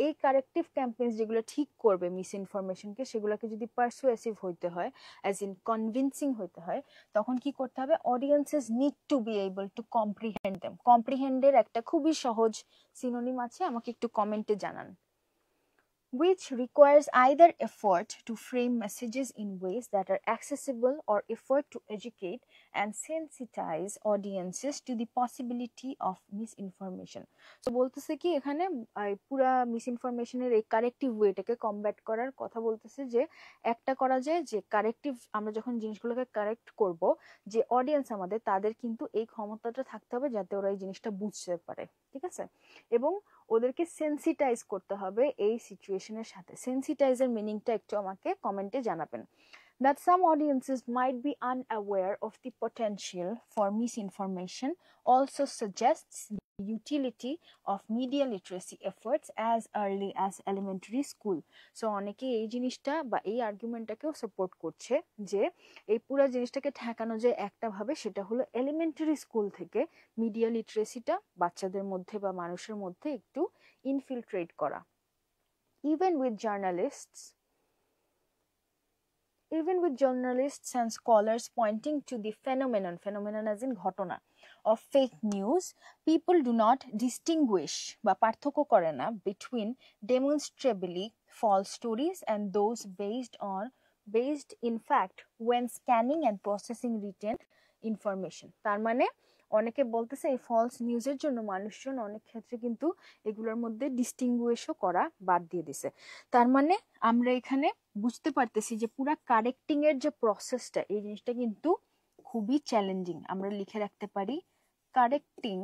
এই কারেক্টিভ ক্যাম্পেইনস যেগুলো ঠিক করবে মিসইনফরমেশনকে, সেগুলোকে যদি পারসুয়েসিভ হইতে হয়, অ্যাজ ইন কনভিন্সিং হইতে হয়, তখন কি করতে হবে? Audiences need to be able to comprehend them. কম্প্রিহেন্ডের একটা খুবই সহজ সিনোনিম আছে, আমাকে একটু কমেন্টে জানান। Which requires either effort to frame messages in ways that are accessible or effort to educate and sensitize audiences to the possibility of misinformation. So বলতেছে কি এখানে পুরা মিসইনফরমেশনের এই কারেক্টিভ ওয়েটাকে কমব্যাট করার কথা বলতেছে, যে একটা করা যায় যে কারেক্টিভ, আমরা যখন জিনিসগুলোকে কারেক্ট করব, যে অডিয়েন্স আমাদের, তাদের কিন্তু এই ক্ষমতাটা থাকতে হবে যাতে ওরা এই জিনিসটা বুঝতে পারে, ঠিক আছে, এবং ওদেরকে সেন্সিটাইজ করতে হবে এই সিচুয়েশনের সাথে। সেন্সিটাইজের মিনিংটা একটু আমাকে কমেন্টে জানাবেন। That some audiences might be unaware of the potential for misinformation also suggests the utility of media literacy efforts as early as elementary school. So অনেকে এই জিনিসটা বা এই আর্গুমেন্টটাকেও সাপোর্ট করছে যে এই পুরো জিনিসটাকে ঠেকানো যায় একটা ভাবে, সেটা হলো এলিমেন্টারি স্কুল থেকে মিডিয়া লিটারেসিটা বাচ্চাদের মধ্যে বা মানুষের মধ্যে একটু ইনফিলট্রেট করা। Even with journalists and scholars pointing to the phenomenon as in ঘটনা of fake news, people do not distinguish বা পার্থক্য করে না between demonstrably false stories and those based in fact when scanning and processing written information. তার মানে অনেকে বলতেছে এই ফলস নিউজের জন্য মানুষজন অনেক ক্ষেত্রে কিন্তু এগুলোর মধ্যে ডিস্টিংগুইশও করা বাদ দিয়ে দিছে। তার মানে আমরা এখানে বুঝতে পারতেছি যে পুরা কারেক্টিং এর যে প্রসেসটা, এই জিনিসটা কিন্তু খুবই চ্যালেঞ্জিং। আমরা লিখে রাখতে পারি কারেক্টিং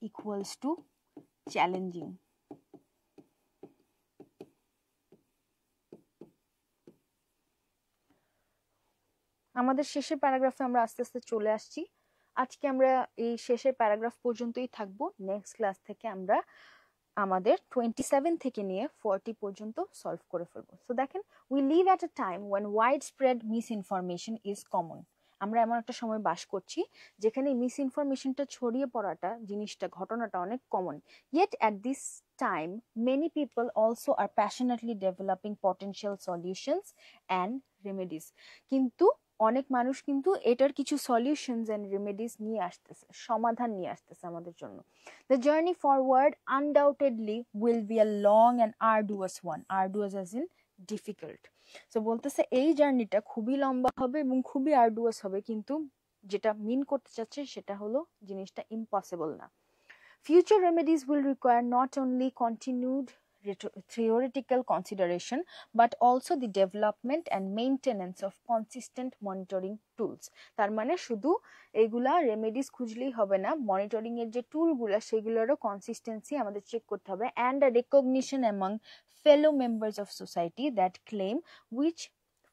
ইকুয়ালস টু চ্যালেঞ্জিং। আমাদের শেষের প্যারাগ্রাফে আমরা আস্তে আস্তে চলে আসছি। আজকে আমরা এই শেষের প্যারাগ্রাফ পর্যন্তই থাকবো। নেক্সট ক্লাস থেকে আমরা আমাদের 27 থেকে নিয়ে 40 পর্যন্ত সলভ করে ফেলবো। সো দেখেন, we live at a time when widespread misinformation is common. আমরা এমন একটা সময় বাস করছি যেখানে মিসইনফরমেশনটা ছড়িয়ে পড়াটা, জিনিসটা, ঘটনাটা অনেক common. Yet at this time many people also are passionately developing potential solutions and remedies. কিন্তু অনেক মানুষ কিন্তু এটার কিছু সলিউশনস এন্ড রেমেডিস নিয়ে আসতেছে, সমাধান নিয়ে আসতেছে আমাদের জন্য। The journey forward undoubtedly will be a long and arduous one. Arduous as in difficult. So বলতেছে এই জার্নিটা খুবই লম্বা হবে এবং খুবই আর্ডুয়াস হবে, কিন্তু যেটা মিন করতে চাচ্ছে সেটা হলো জিনিসটা ইম্পসিবল না। Future remedies will require not only continued theoretical consideration but also the development and maintenance of consistent monitoring tools. তার মানে শুধু এগুলা রেমেডিস খুঁজলেই হবে না, মনিটরিং এর যে টুলগুলা সেগুলোরও কনসিস্টেন্সি আমাদের চেক করতে হবে, and a recognition among fellow members of society that claim which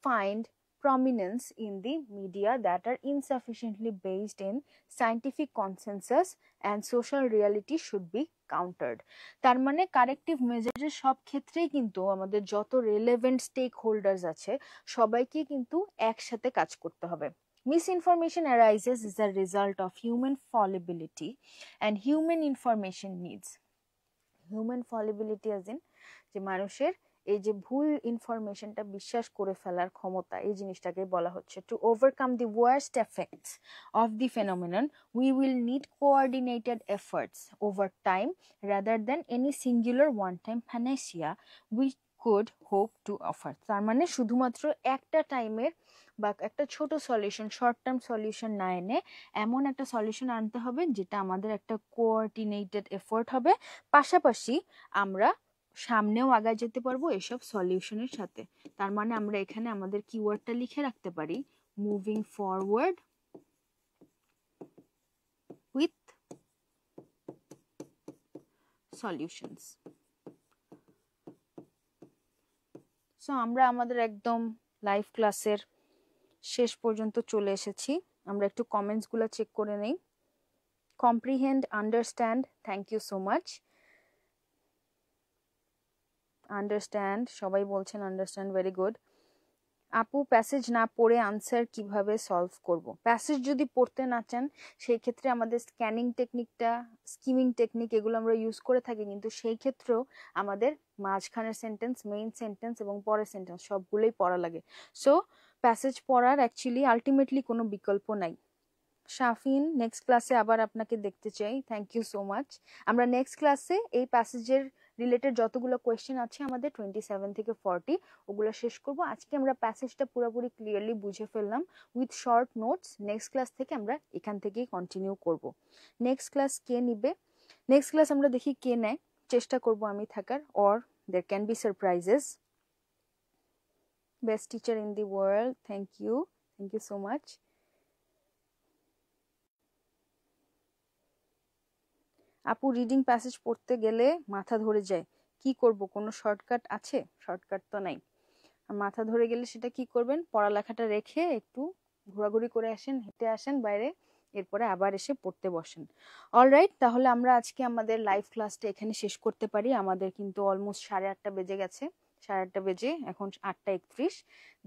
find prominence in the media that are insufficiently based in scientific consensus and social reality should be countered. তার মানে corrective মেজারের সব ক্ষেত্রেই কিন্তু আমাদের যত relevant stake holders আছে সবাইকে কিন্তু একসাথে কাজ করতে হবে। Misinformation arises as a result of human fallibility and human information needs. Human fallibility as in যে মানুষের এই যে ভুল ইনফরমেশনটা বিশ্বাস করে ফেলার ক্ষমতা, এই জিনিসটাকে বলা হচ্ছে। To overcome the worst effects of the phenomenon we will need coordinated efforts over time rather than any singular one time panacea we could hope to offer. তার মানে শুধুমাত্র একটা টাইমের বা একটা ছোট সলিউশন, শর্ট টার্ম সলিউশন না এনে এমন একটা সলিউশন আনতে হবে যেটা আমাদের একটা কোঅর্ডিনেটেড এফোর্ট হবে, পাশাপাশি আমরা সামনেও আগায় যেতে পারবো এসব সলিউশনের সাথে। তার মানে আমরা এখানে আমাদের কিওয়ার্ডটা লিখে রাখতে পারি, moving forward with solutions. So আমরা আমাদের একদম লাইভ ক্লাসের শেষ পর্যন্ত চলে এসেছি। আমরা একটু কমেন্টসগুলো চেক করে নেই। Comprehend, understand, thank you so much. Understand, সবাই বলছেন আন্ডারস্ট্যান্ড, ভেরি গুড। আপু প্যাসেজ না পড়ে আনসার কিভাবে সলভ করব? প্যাসেজ যদি পড়তে না চান সেই ক্ষেত্রে আমাদের স্ক্যানিং টেকনিকটা, স্কিমিং টেকনিক এগুলো আমরা ইউজ করে থাকি, কিন্তু সেই ক্ষেত্রেও আমাদের মাঝখানের সেন্টেন্স, মেইন সেন্টেন্স এবং পরের সেন্টেন্স সবগুলোই পড়া লাগে। সো প্যাসেজ পড়ার অ্যাকচুয়ালি আলটিমেটলি কোনো বিকল্প নাই। শাফিন, নেক্সট ক্লাসে আবার আপনাকে দেখতে চাই, থ্যাংক ইউ সো মাচ। আমরা নেক্সট ক্লাসে এই প্যাসেজের রিলেটেড যতগুলো কোয়েশ্চেন আছে আমাদের 27 থেকে 40 ওগুলো শেষ করব। আজকে আমরা প্যাসেজটা পুরোপুরি ক্লিয়ারলি বুঝে ফেললাম with short notes. Next class থেকে আমরা এখান থেকেই কন্টিনিউ করব। নেক্সট ক্লাস কে নিবে? নেক্সট ক্লাস আমরা দেখি কে নেয়, চেষ্টা করব আমি থাকার, or there can be surprises. Best teacher in the world, thank you so much. আপু রিডিং প্যাসেজ পড়তে গেলে মাথা ধরে যায়, কি করব? কোনো শর্টকাট আছে? শর্টকাট তো নাই। মাথা ধরে গেলে সেটা কি করবেন? পড়ালেখাটা রেখে একটু ঘোরাঘুরি করে আসেন, হেঁটে আসেন বাইরে, এরপরে আবার এসে পড়তে বসেন। অলরাইট, তাহলে আমরা আজকে আমাদের লাইভ ক্লাসটা এখানে শেষ করতে পারি। আমাদের কিন্তু অলমোস্ট 8:30 বেজে গেছে, 8:30 বেজে এখন 8:31।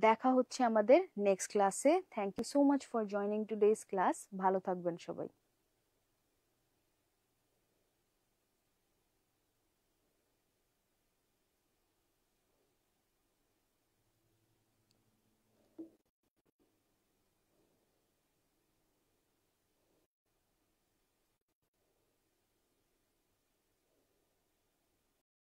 দেখা হচ্ছে আমাদের নেক্সট ক্লাসে। Thank you so much for joining today's class. ভালো থাকবেন সবাই।